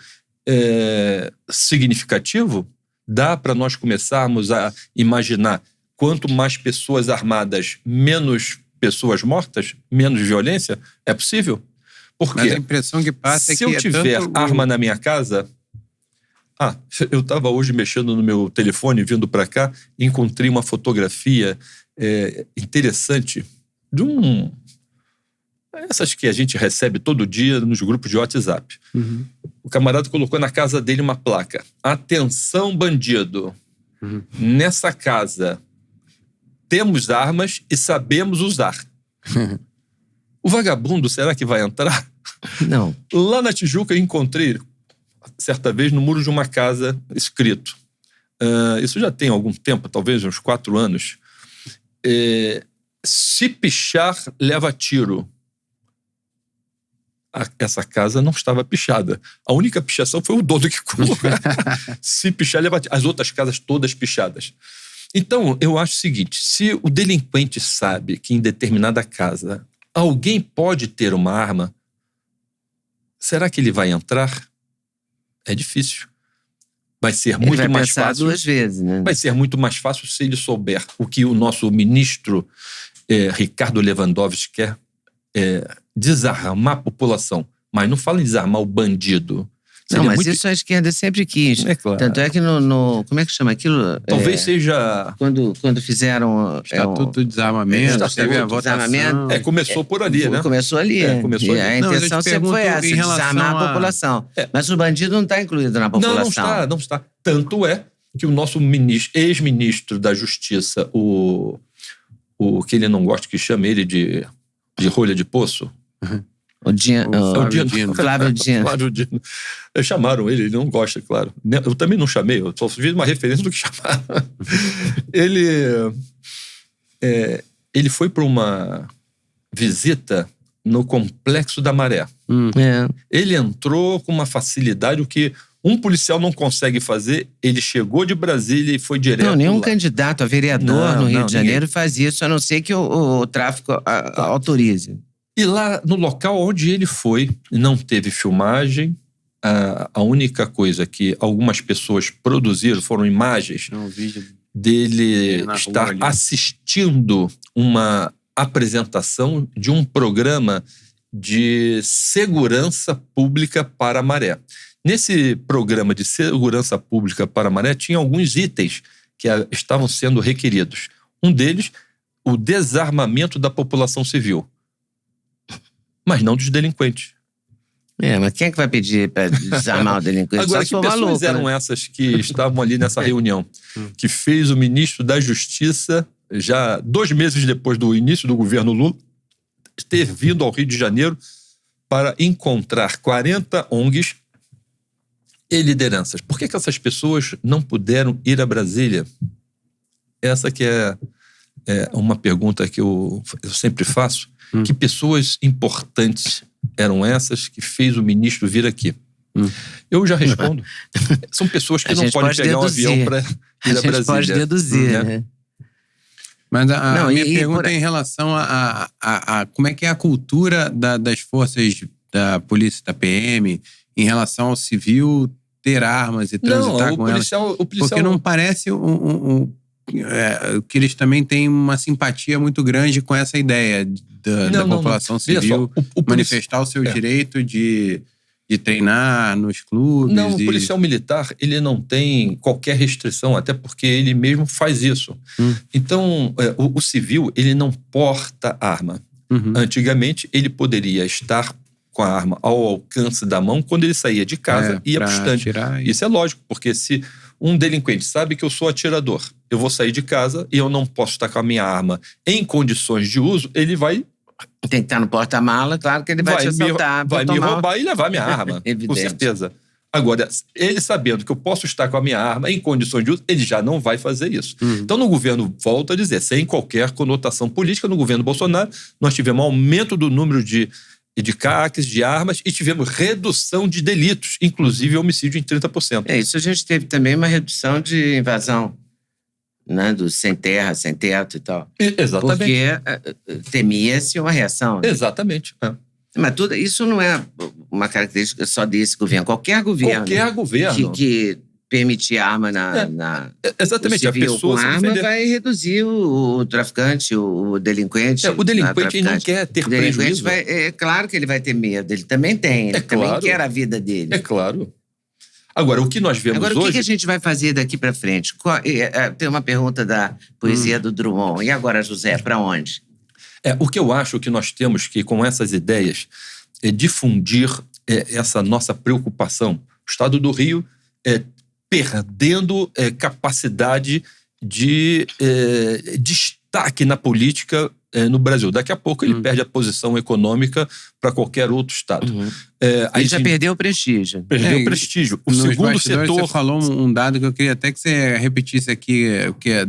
significativo? Dá para nós começarmos a imaginar quanto mais pessoas armadas, menos pessoas mortas, menos violência? É possível? Porque Mas a impressão que passa é que se eu tiver tanto arma na minha casa... eu estava hoje mexendo no meu telefone, vindo para cá, e encontrei uma fotografia interessante de essas que a gente recebe todo dia nos grupos de WhatsApp. O camarada colocou na casa dele uma placa: atenção, bandido, nessa casa temos armas e sabemos usar. O vagabundo, será que vai entrar? Não. Lá na Tijuca eu encontrei, certa vez, no muro de uma casa, escrito. Isso já tem algum tempo, talvez uns 4 anos. Se pichar, leva tiro. Essa casa não estava pichada. A única pichação foi o dono que colocou. Se pichar, leva tiro. As outras casas todas pichadas. Então, eu acho o seguinte: se o delinquente sabe que em determinada casa alguém pode ter uma arma, será que ele vai entrar? É difícil. Vai ser muito ele vai mais pensar fácil. 2 vezes, né? Vai ser muito mais fácil se ele souber o que o nosso ministro Ricardo Lewandowski quer: desarmar a população. Mas não fala em desarmar o bandido. Não, mas isso a esquerda sempre quis. É claro. Tanto é que como é que chama aquilo? Talvez seja... Quando fizeram... Estatuto de Desarmamento, teve a votação. Começou por ali, né? Começou ali. Começou ali. A intenção sempre foi essa, desarmar a população. Mas o bandido não está incluído na população. Não está. Tanto é que o nosso ex-ministro da Justiça, o que ele não gosta que chame ele de rolha de poço... Flávio Dino. Chamaram ele não gosta, claro. Eu também não chamei, eu só fiz uma referência do que chamaram. Ele foi para uma visita no Complexo da Maré. Ele entrou com uma facilidade, o que um policial não consegue fazer. Ele chegou de Brasília e foi direto Não, nenhum lá. candidato a vereador no Rio de Janeiro faz isso, a não ser que o tráfico autorize. E lá no local onde ele foi, não teve filmagem. A única coisa que algumas pessoas produziram foram imagens dele estar assistindo uma apresentação de um programa de segurança pública para a Maré. Nesse programa de segurança pública para a Maré tinha alguns itens que estavam sendo requeridos. Um deles, o desarmamento da população civil. mas não dos delinquentes. Mas quem é que vai pedir para desarmar o delinquente? Agora, que pessoas eram essas que estavam ali nessa reunião, que fez o ministro da Justiça, já 2 meses depois do início do governo Lula, ter vindo ao Rio de Janeiro para encontrar 40 ONGs e lideranças? Por que essas pessoas não puderam ir a Brasília? Essa que é uma pergunta que eu sempre faço. Que pessoas importantes eram essas que fez o ministro vir aqui? Eu já respondo. São pessoas que não podem pegar um avião para ir a Brasília. A gente pode deduzir, né? Mas a minha pergunta é em relação a como é que é a cultura das forças da polícia, da PM, em relação ao civil ter armas e transitar com elas. Porque não parece que eles também têm uma simpatia muito grande com essa ideia da população civil manifestar o seu direito de treinar nos clubes. Não, o policial militar, ele não tem qualquer restrição, até porque ele mesmo faz isso. Então, o civil, ele não porta arma. Antigamente, ele poderia estar com a arma ao alcance da mão quando ele saía de casa e ia para o estande. Isso é lógico, porque se um delinquente sabe que eu sou atirador, eu vou sair de casa e eu não posso estar com a minha arma em condições de uso, ele vai... Tem que estar no porta-mala, claro que ele vai te assaltar. Vai me roubar e levar minha arma, com certeza. Agora, ele sabendo que eu posso estar com a minha arma em condições de uso, ele já não vai fazer isso. Então, no governo, volto a dizer, sem qualquer conotação política, no governo Bolsonaro, nós tivemos um aumento do número de CACs, de armas, e tivemos redução de delitos, inclusive homicídio em 30%. Isso a gente teve também uma redução de invasão, né, do sem terra, sem teto e tal. Exatamente. Porque temia-se uma reação. Né? Exatamente. Mas tudo isso não é uma característica só desse governo. Qualquer governo. Que permitir arma exatamente. O civil a pessoa com arma vai reduzir o traficante, o delinquente. O delinquente não quer ter prejuízo. É claro que ele vai ter medo. Ele também tem. Ele também quer a vida dele. É claro. Agora, o que nós vemos hoje... Agora, o que a gente vai fazer daqui para frente? Tem uma pergunta da poesia do Drummond. E agora, José, para onde? O que eu acho que nós temos que, com essas ideias, difundir essa nossa preocupação. O Estado do Rio perdendo capacidade de destaque na política no Brasil. Daqui a pouco ele perde a posição econômica para qualquer outro estado. Ele já perdeu o prestígio. Perdeu o prestígio. O segundo setor... Você falou um dado que eu queria até que você repetisse aqui, que é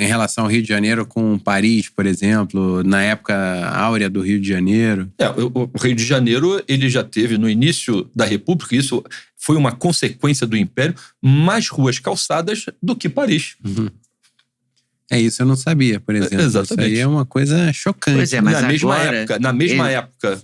em relação ao Rio de Janeiro com Paris, por exemplo, na época áurea do Rio de Janeiro. O Rio de Janeiro, ele já teve, no início da República, isso foi uma consequência do Império, mais ruas calçadas do que Paris. Isso eu não sabia, por exemplo. Exatamente. Isso aí é uma coisa chocante. Pois é, mas na mesma época.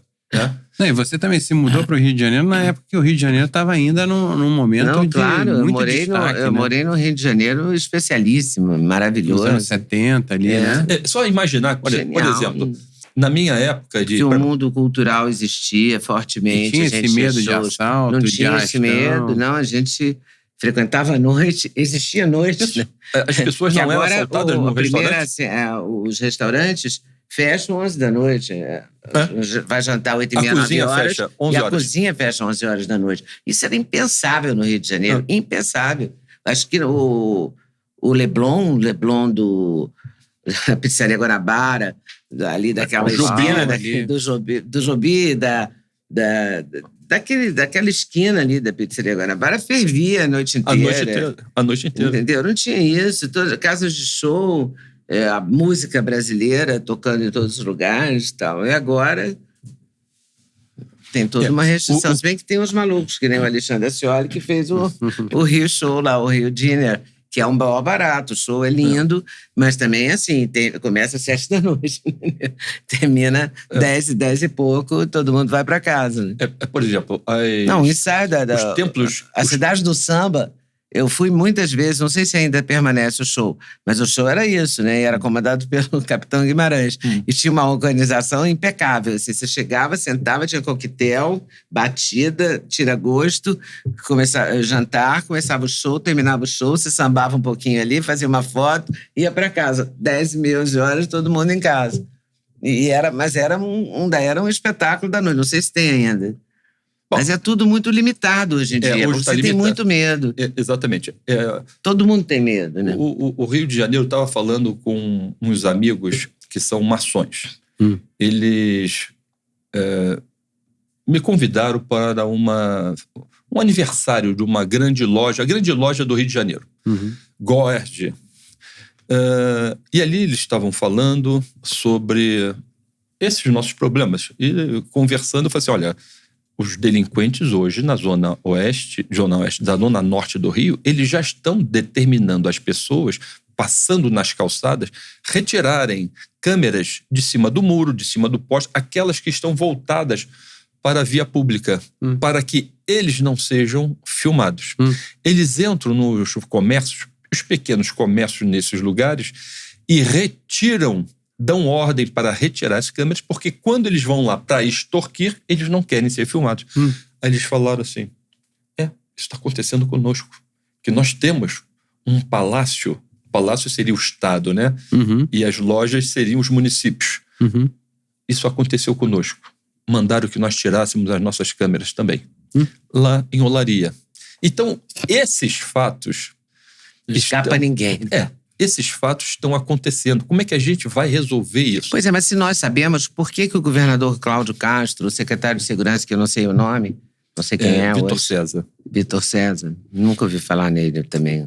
E você também se mudou para o Rio de Janeiro na época que o Rio de Janeiro estava ainda num momento muito destaque. Eu morei no Rio de Janeiro especialíssimo, maravilhoso. Nos anos 70 ali, né? Só imaginar, por exemplo, na minha época de... Que o mundo cultural existia fortemente. Não tinha esse medo de assalto, não tinha esse medo, não. A gente frequentava a noite, existia noite. Né? As pessoas não eram assaltadas no restaurante? Os restaurantes fecham 11 da noite. Vai jantar 8h30, 9 horas. Fecha 11 horas. A cozinha fecha 11 horas da noite. Isso era impensável no Rio de Janeiro. Impensável. Acho que o Leblon da Pizzaria Guanabara, ali daquela esquina, do Jobi, daquela esquina ali da Pizzaria Guanabara, fervia a noite inteira. A noite inteira. Entendeu? Não tinha isso. Todas casas de show, a música brasileira tocando em todos os lugares e tal. E agora tem toda uma restrição. Se bem que tem uns malucos, que nem o Alexandre Ascioli, que fez o Rio Show lá, o Rio Dinner, que é um maior barato. O show é lindo, mas também assim, começa às 7 da noite, termina 10 e pouco, todo mundo vai para casa. Por exemplo... Não, e sai os templos... A cidade do samba... Eu fui muitas vezes, não sei se ainda permanece o show, mas o show era isso, né? Era comandado pelo Capitão Guimarães. E tinha uma organização impecável. Assim, você chegava, sentava, tinha coquetel, batida, tira-gosto, jantar, começava o show, terminava o show, você sambava um pouquinho ali, fazia uma foto, ia para casa. 10, 11 horas, todo mundo em casa. Mas era um espetáculo da noite. Não sei se tem ainda. Bom, mas é tudo muito limitado hoje em dia. Hoje porque tá você tem limitado. muito medo. Exatamente. Todo mundo tem medo, né? O Rio de Janeiro, estava falando com uns amigos que são maçons. Eles me convidaram para um aniversário de uma grande loja, a grande loja do Rio de Janeiro, Gord. E ali eles estavam falando sobre esses nossos problemas. E conversando, eu falei assim, olha, os delinquentes hoje na zona oeste, da zona norte do Rio, eles já estão determinando as pessoas, passando nas calçadas, retirarem câmeras de cima do muro, de cima do poste, aquelas que estão voltadas para a via pública, para que eles não sejam filmados. Eles entram nos comércios, os pequenos comércios nesses lugares, e dão ordem para retirar as câmeras, porque quando eles vão lá para extorquir, eles não querem ser filmados. Aí eles falaram assim, isso está acontecendo conosco, que nós temos um palácio, o palácio seria o Estado, né? E as lojas seriam os municípios. Isso aconteceu conosco. Mandaram que nós tirássemos as nossas câmeras também, lá em Olaria. Então, esses fatos... Não escapa ninguém. Esses fatos estão acontecendo. Como é que a gente vai resolver isso? Pois é, mas se nós sabemos, por que o governador Cláudio Castro, o secretário de Segurança, que eu não sei o nome, não sei quem é Vitor hoje. César. Vitor César. Nunca ouvi falar nele também.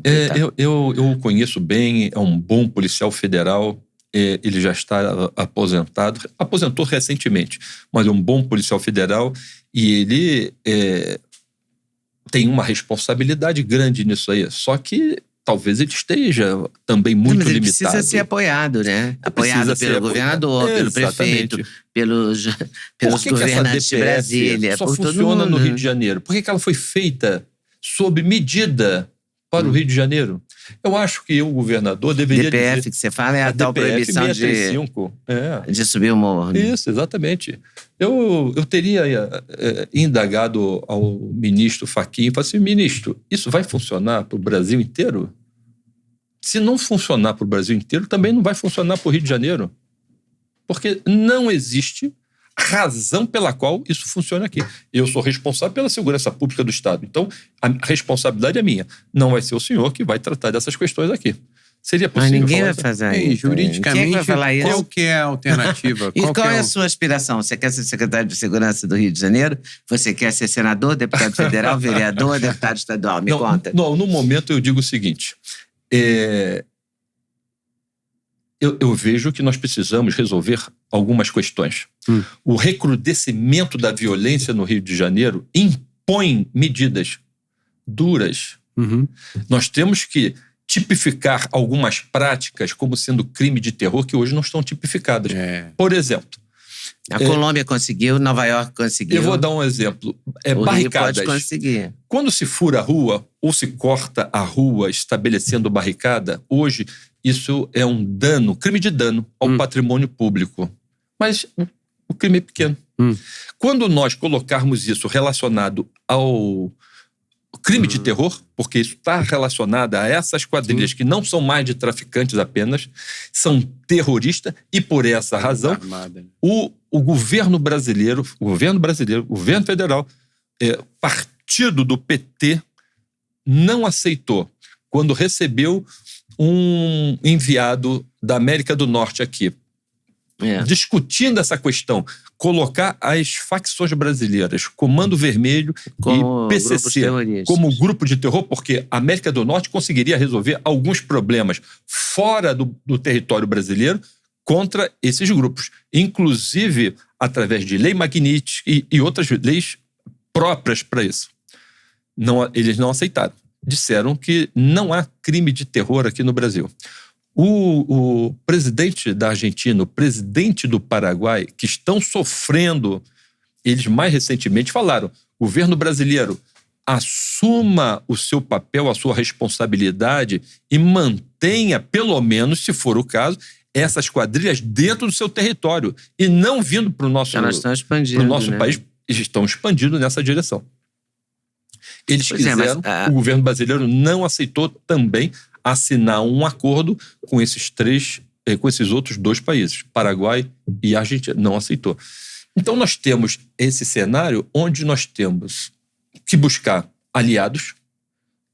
Eu o conheço bem, é um bom policial federal, ele já está aposentado, aposentou recentemente, mas é um bom policial federal e ele tem uma responsabilidade grande nisso aí, só que talvez ele esteja também muito mas ele limitado. Precisa ser apoiado, né? Apoiado pelo governador, pelo prefeito, pelos governantes de Brasília. Só funciona no Rio de Janeiro? Por que ela foi feita sob medida para o Rio de Janeiro? Eu acho que o governador deveria DPF dizer... que você fala é a tal proibição 635, de subir o morro. Né? Isso, exatamente. Eu teria indagado ao ministro Fachin e falado assim, ministro, isso vai funcionar para o Brasil inteiro? Se não funcionar para o Brasil inteiro, também não vai funcionar para o Rio de Janeiro. Porque não existe razão pela qual isso funciona aqui. Eu sou responsável pela segurança pública do Estado. Então, a responsabilidade é minha. Não vai ser o senhor que vai tratar dessas questões aqui. Seria possível. Mas ninguém vai fazer isso. Juridicamente, vai falar isso? Qual que é a alternativa? E qual é a sua aspiração? Você quer ser secretário de Segurança do Rio de Janeiro? Você quer ser senador, deputado federal, vereador, deputado estadual? Me conta. Não, no momento eu digo o seguinte. Eu vejo que nós precisamos resolver algumas questões. O recrudescimento da violência no Rio de Janeiro impõe medidas duras. Nós temos que tipificar algumas práticas como sendo crime de terror que hoje não estão tipificadas. Por exemplo... A Colômbia conseguiu, Nova York conseguiu. Eu vou dar um exemplo. Barricadas. Rio pode conseguir. Quando se fura a rua ou se corta a rua estabelecendo barricada, hoje isso é um dano, crime de dano ao patrimônio público. Mas o crime é pequeno. Quando nós colocarmos isso relacionado ao crime de terror, porque isso está relacionado a essas quadrilhas que não são mais de traficantes apenas, são terroristas, e por essa razão o governo brasileiro, o governo federal, partido do PT, não aceitou, quando recebeu um enviado da América do Norte aqui, discutindo essa questão, colocar as facções brasileiras, Comando Vermelho como e PCC, como grupo de terror, porque a América do Norte conseguiria resolver alguns problemas fora do território brasileiro contra esses grupos, inclusive através de lei Magnitsky e outras leis próprias para isso. Eles não aceitaram. Disseram que não há crime de terror aqui no Brasil. O presidente da Argentina, o presidente do Paraguai, que estão sofrendo, eles mais recentemente falaram, governo brasileiro, assuma o seu papel, a sua responsabilidade e mantenha, pelo menos, se for o caso, essas quadrilhas dentro do seu território e não vindo para o nosso país, estão expandindo nessa direção. Eles quiseram, o governo brasileiro não aceitou também assinar um acordo com esses três com esses outros 2 países, Paraguai e Argentina. Não aceitou. Então nós temos esse cenário onde nós temos que buscar aliados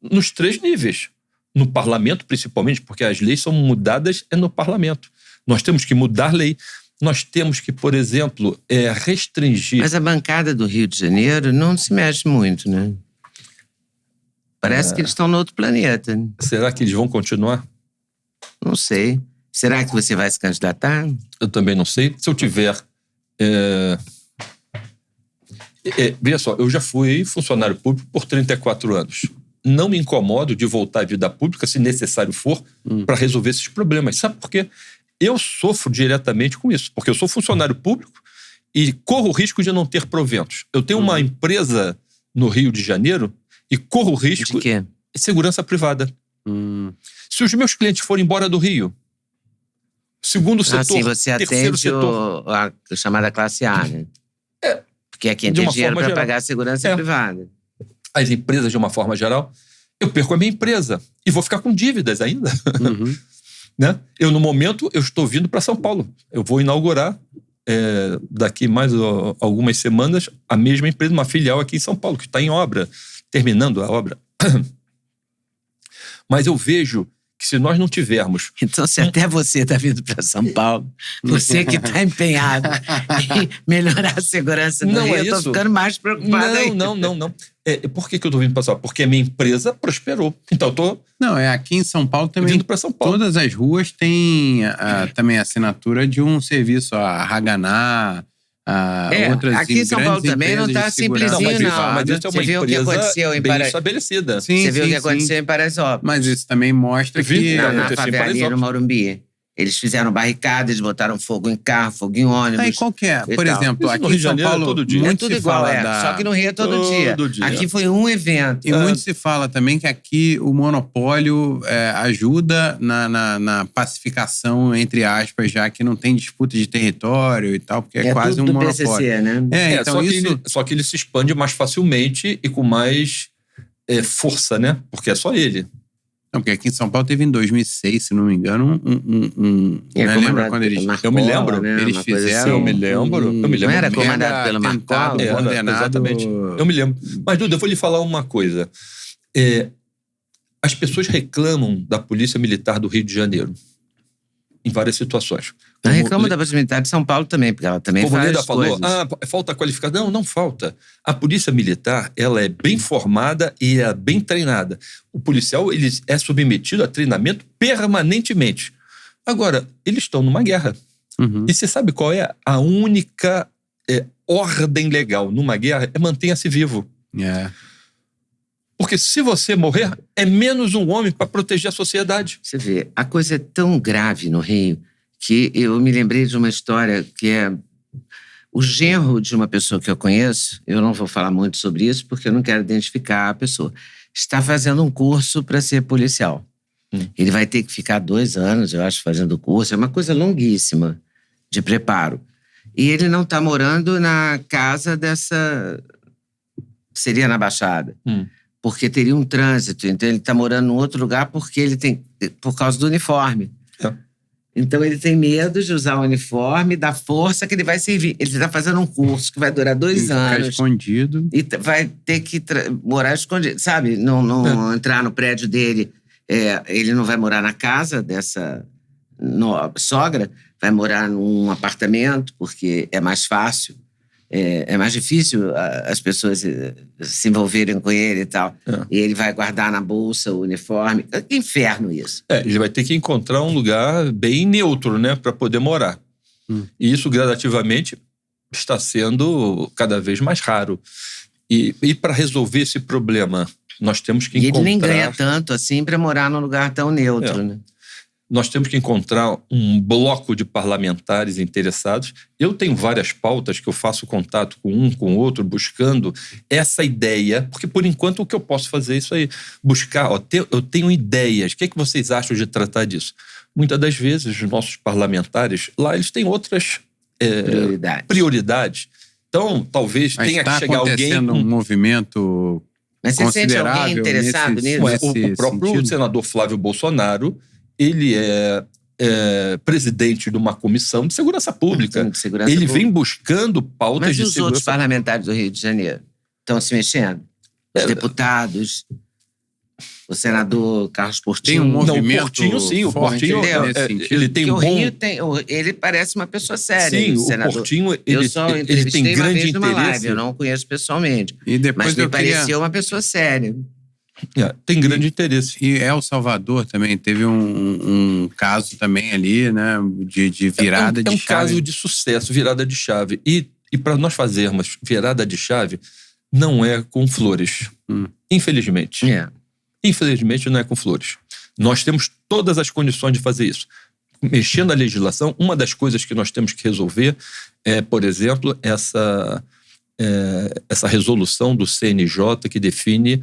nos 3 níveis. No parlamento, principalmente, porque as leis são mudadas no parlamento. Nós temos que mudar lei. Nós temos que, por exemplo, restringir... Mas a bancada do Rio de Janeiro não se mexe muito, né? Parece que eles estão no outro planeta. Será que eles vão continuar? Não sei. Será que você vai se candidatar? Eu também não sei. Se eu tiver... veja só, eu já fui funcionário público por 34 anos. Não me incomodo de voltar à vida pública, se necessário for, para resolver esses problemas. Sabe por quê? Eu sofro diretamente com isso, porque eu sou funcionário público e corro o risco de não ter proventos. Eu tenho uma empresa no Rio de Janeiro e corro o risco... De quê? De segurança privada. Se os meus clientes forem embora do Rio, segundo setor, sim, você terceiro atende setor... a chamada classe A, né? Porque é quem de tem uma dinheiro forma para geral. pagar a segurança privada. As empresas, de uma forma geral, eu perco a minha empresa e vou ficar com dívidas ainda. Né? Eu, no momento, eu estou vindo para São Paulo. Eu vou inaugurar, daqui mais algumas semanas, a mesma empresa, uma filial aqui em São Paulo, que está em obra, terminando a obra. Mas eu vejo que se nós não tivermos... Então, se até você está vindo para São Paulo, você que está empenhado em melhorar a segurança do Rio, eu estou ficando mais preocupado aí. Não. Por que eu estou vindo para São Paulo? Porque a minha empresa prosperou. Então, eu estou... Não, aqui em São Paulo também. Vindo para São Paulo. Todas as ruas têm também a assinatura de um serviço, a Haganá, outras aqui em São Paulo também não está simplesinho, Mas isso não. é uma Você viu o que empresa aconteceu em bem Paraíso? estabelecida. Você viu o que aconteceu em Paraisópolis? Mas isso também mostra que... Na aconteceu em favelinha, no Paraisópolis. Morumbi. Eles fizeram barricadas, eles botaram fogo em carro, fogo em ônibus. Aí qual que é? e Por tal. exemplo, Isso aqui no Rio em de São Janeiro é Paulo, todo dia. É muito tudo se igual, fala Só que no Rio é todo Todo dia. Aqui foi um evento. E muito se fala também que aqui o monopólio ajuda na pacificação, entre aspas, já que não tem disputa de território e tal, porque é quase tudo um do monopólio. PCC, né? Então só que ele se expande mais facilmente e com mais força, né? Porque é só ele. Não, porque aqui em São Paulo teve em 2006, se não me engano, lembra quando eles... Eu me lembro, né? eles Uma coisa fizeram... assim. Eu me lembro. Não era mega comandado pelo atentado Marcola? coordenado... Exatamente. Eu me lembro. Mas, Duda, eu vou lhe falar uma coisa. As pessoas reclamam da Polícia Militar do Rio de Janeiro em várias situações. Eu reclamo da Polícia Militar de São Paulo também, porque ela também Como faz Leda falou, coisas. falta qualificação. Não falta. A Polícia Militar, ela é bem formada e é bem treinada. O policial, ele é submetido a treinamento permanentemente. Agora, eles estão numa guerra. E você sabe qual é a única ordem legal numa guerra? É mantenha-se vivo. Porque se você morrer, é menos um homem para proteger a sociedade. Você vê, a coisa é tão grave no Rio que eu me lembrei de uma história que é o genro de uma pessoa que eu conheço. Eu não vou falar muito sobre isso porque eu não quero identificar a pessoa. Está fazendo um curso para ser policial. Ele vai ter que ficar 2 anos, eu acho, fazendo o curso. É uma coisa longuíssima de preparo. E ele não está morando na casa dessa... Seria na Baixada. Porque teria um trânsito. Então, ele está morando em outro lugar porque ele tem... Por causa do uniforme. Então, ele tem medo de usar o uniforme, da força que ele vai servir. Ele está fazendo um curso que vai durar 2 anos. Ficar escondido. E vai ter que morar escondido. Sabe? Não entrar no prédio dele. Ele não vai morar na casa dessa sogra. Vai morar num apartamento, porque é mais fácil. É mais difícil as pessoas se envolverem com ele e tal. E ele vai guardar na bolsa o uniforme. Que inferno isso. Ele vai ter que encontrar um lugar bem neutro, né? Para poder morar. E isso, gradativamente, está sendo cada vez mais raro. E para resolver esse problema, nós temos que encontrar... E ele nem ganha tanto assim para morar num lugar tão neutro, né? Nós temos que encontrar um bloco de parlamentares interessados. Eu tenho várias pautas que eu faço contato com um, com o outro, buscando essa ideia, porque, por enquanto, o que eu posso fazer é isso aí. Buscar, eu tenho ideias. O que vocês acham de tratar disso? Muitas das vezes, os nossos parlamentares, lá eles têm outras prioridades. Então, talvez tenha que chegar alguém... Está acontecendo um movimento Mas você sente alguém interessado nisso? O próprio senador Flávio Bolsonaro, ele é presidente de uma comissão de segurança pública. De segurança Ele pública. vem buscando pautas Mas de os outros segurança. parlamentares do Rio de Janeiro estão se mexendo? Os deputados, o senador Carlos Portinho. Tem um Não, o movimento Portinho, sim. O forte Portinho, nesse sentido. ele tem Porque um o bom... Rio tem, ele parece uma pessoa séria. Sim, o o senador. Portinho, Eu ele só tem entrevistei uma grande vez numa live, interesse. eu não o conheço pessoalmente. E depois Mas me eu queria... pareceu uma pessoa séria. Tem grande interesse. E El Salvador também teve um caso também ali, né? De virada de É um chave. caso de sucesso, virada de chave. E para nós fazermos virada de chave, não é com flores. Infelizmente. Infelizmente, não é com flores. Nós temos todas as condições de fazer isso. Mexendo a legislação, uma das coisas que nós temos que resolver é, por exemplo, essa resolução do CNJ que define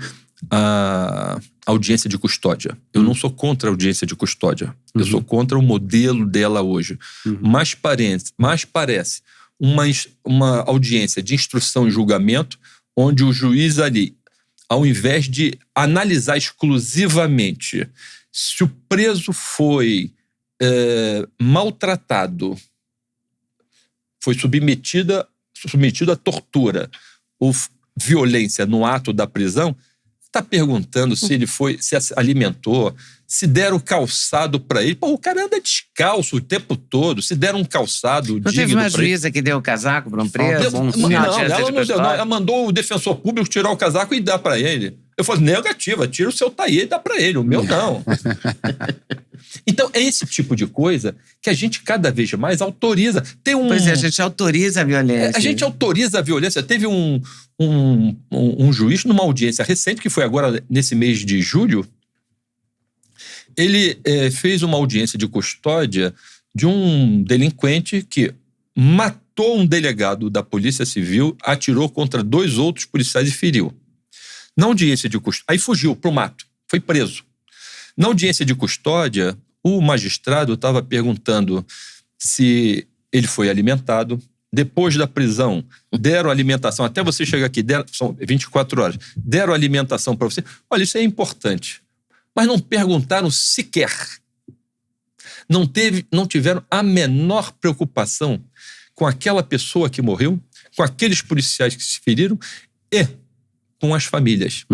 a audiência de custódia. Eu não sou contra a audiência de custódia. Eu sou contra o modelo dela hoje. Mas parece uma audiência de instrução e julgamento onde o juiz ali, ao invés de analisar exclusivamente se o preso foi maltratado, foi submetido à tortura ou violência no ato da prisão, está perguntando se ele se alimentou, se deram calçado para ele. Pô, o cara anda descalço o tempo todo. Se deram um calçado Não digno teve uma pra ele. juíza que deu o casaco para um preso? Ela mandou o defensor público tirar o casaco e dar para ele. Eu falei, negativa, tira o seu taie e dá para ele, o meu não. Então, é esse tipo de coisa que a gente cada vez mais autoriza. Pois é, a gente autoriza a violência. A gente autoriza a violência. Teve um juiz numa audiência recente, que foi agora nesse mês de julho, ele fez uma audiência de custódia de um delinquente que matou um delegado da Polícia Civil, atirou contra 2 outros policiais e feriu. Na audiência de custódia... Aí fugiu pro mato, foi preso. Na audiência de custódia, o magistrado estava perguntando se ele foi alimentado. Depois da prisão, deram alimentação. Até você chegar aqui, são 24 horas. Deram alimentação para você. Olha, isso é importante. Mas não perguntaram sequer. Não tiveram a menor preocupação com aquela pessoa que morreu, com aqueles policiais que se feriram e com as famílias.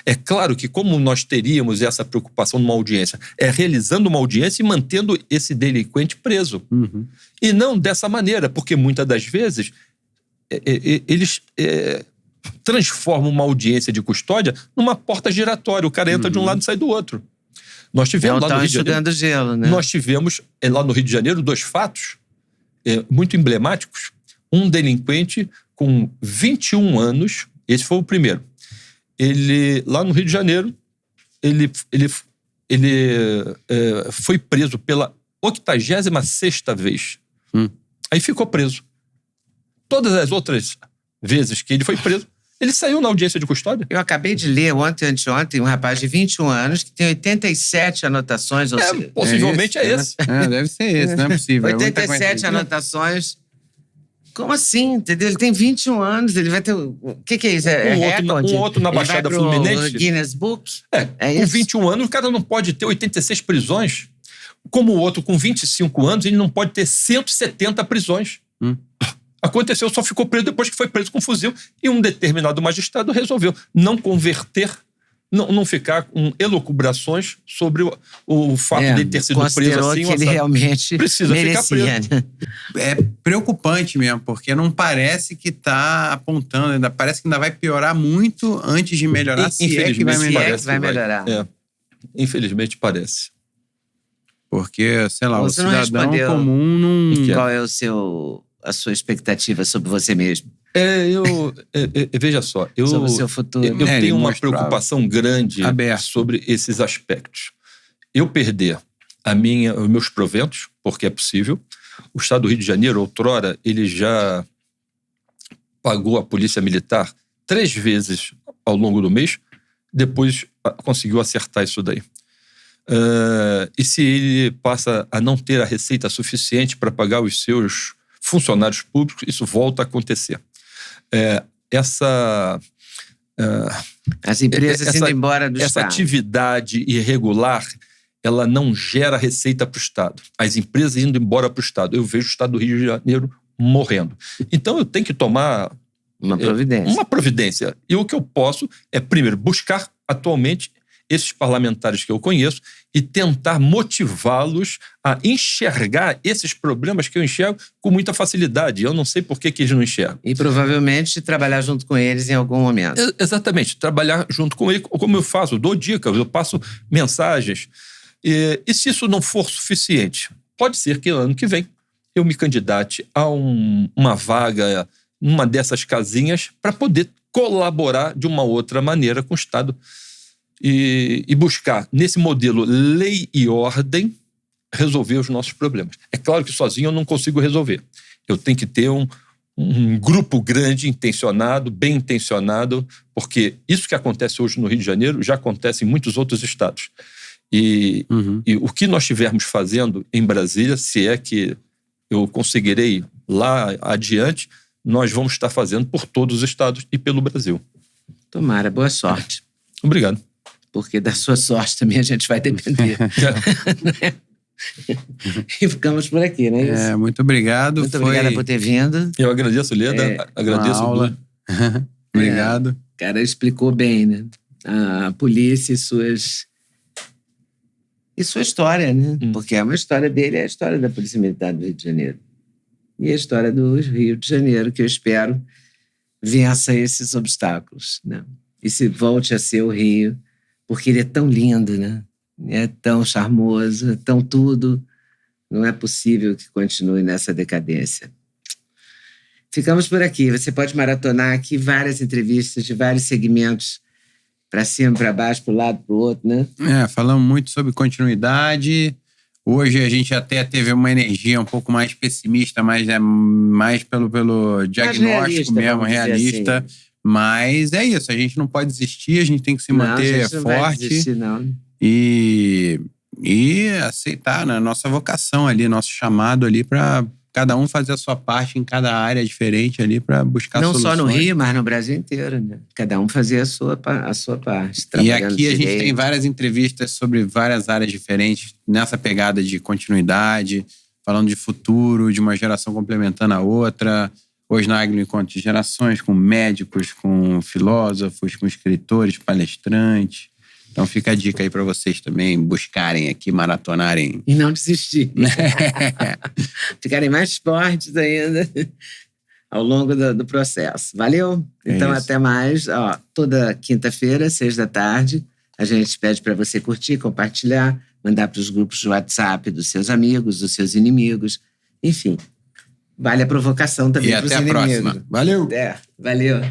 É claro que como nós teríamos essa preocupação numa audiência, realizando uma audiência e mantendo esse delinquente preso. E não dessa maneira, porque muitas das vezes eles transformam uma audiência de custódia numa porta giratória. O cara entra de um lado e sai do outro. Nós tivemos lá no Rio de Janeiro, gelo, né? nós tivemos lá no Rio de Janeiro 2 fatos muito emblemáticos. Um delinquente com 21 anos, esse foi o primeiro. Ele, lá no Rio de Janeiro, ele foi preso pela 86ª vez. Aí ficou preso. Todas as outras vezes que ele foi preso, ele saiu na audiência de custódia. Eu acabei de ler anteontem, um rapaz de 21 anos que tem 87 anotações. Ou seja, Possivelmente é esse. Deve ser esse, não é possível. 87 anotações. Como assim? Entendeu? Ele tem 21 anos, ele vai ter... O que é isso? Recorde? Um outro na Baixada Fluminense. Guinness Book? Com isso? 21 anos, o cara não pode ter 86 prisões. Como o outro, com 25 anos, ele não pode ter 170 prisões. Aconteceu, só ficou preso depois que foi preso com fuzil. E um determinado magistrado resolveu não converter, não ficar com elucubrações sobre o fato de ter sido preso assim. Que ele realmente precisa merecia, ficar preso. Né? É preocupante mesmo, porque não parece que está apontando, parece que ainda vai piorar muito antes de melhorar, se é que vai melhorar. Vai melhorar. Infelizmente parece. Porque, sei lá, você o cidadão comum não... Qual é a sua expectativa sobre você mesmo? Veja só, sobre o seu futuro. Eu tenho uma preocupação grande sobre esses aspectos. Eu perder os meus proventos, porque é possível. O Estado do Rio de Janeiro, outrora, ele já pagou a Polícia Militar 3 vezes ao longo do mês, depois conseguiu acertar isso daí. E se ele passa a não ter a receita suficiente para pagar os seus funcionários públicos, isso volta a acontecer. As empresas indo embora do Essa Estado. atividade irregular, ela não gera receita para o Estado. As empresas indo embora para o Estado. Eu vejo o Estado do Rio de Janeiro morrendo. Então, eu tenho que tomar uma providência. E o que eu posso é, primeiro, buscar atualmente esses parlamentares que eu conheço e tentar motivá-los a enxergar esses problemas que eu enxergo com muita facilidade. Eu não sei por que eles não enxergam. E provavelmente trabalhar junto com eles em algum momento. Exatamente. Trabalhar junto com eles, como eu faço, dou dicas, eu passo mensagens. E se isso não for suficiente, pode ser que ano que vem eu me candidate a uma vaga numa dessas casinhas para poder colaborar de uma outra maneira com o Estado e buscar, nesse modelo lei e ordem, resolver os nossos problemas. É claro que sozinho eu não consigo resolver. Eu tenho que ter um grupo grande, intencionado, bem intencionado, porque isso que acontece hoje no Rio de Janeiro já acontece em muitos outros estados. E o que nós estivermos fazendo em Brasília, se é que eu conseguirei lá adiante, nós vamos estar fazendo por todos os estados e pelo Brasil. Tomara, boa sorte. Obrigado. Porque da sua sorte também a gente vai depender. E ficamos por aqui, não é isso? Muito obrigado. Muito obrigada por ter vindo. Eu agradeço, Leda. Agradeço. Uma aula. Obrigado. O cara explicou bem, né? A polícia e sua história, né? Porque é uma história dele, é a história da Polícia Militar do Rio de Janeiro. E a história do Rio de Janeiro, que eu espero vença esses obstáculos, né? E se volte a ser o Rio, porque ele é tão lindo, né? É tão charmoso, é tão tudo. Não é possível que continue nessa decadência. Ficamos por aqui. Você pode maratonar aqui várias entrevistas de vários segmentos, para cima, para baixo, para o lado, para o outro, né? Falamos muito sobre continuidade. Hoje a gente até teve uma energia um pouco mais pessimista, mais pelo diagnóstico mesmo, realista. Assim. Mas é isso, a gente não pode desistir, a gente tem que se manter forte. Não vai desistir, não. E aceitar, né, nossa vocação ali, nosso chamado ali para cada um fazer a sua parte em cada área diferente ali para buscar soluções. Não só no Rio, mas no Brasil inteiro, né? Cada um fazer a sua parte. E aqui a gente tem várias entrevistas sobre várias áreas diferentes, nessa pegada de continuidade, falando de futuro, de uma geração complementando a outra. Hoje na Agno Encontro de Gerações, com médicos, com filósofos, com escritores, palestrantes. Então fica a dica aí para vocês também buscarem aqui, maratonarem. E não desistir. Ficarem mais fortes ainda ao longo do processo. Valeu? Então até mais. Toda quinta-feira, 18h, a gente pede para você curtir, compartilhar, mandar para os grupos de WhatsApp dos seus amigos, dos seus inimigos. Enfim, vale a provocação também para os inimigos. E até a próxima. Valeu! Valeu!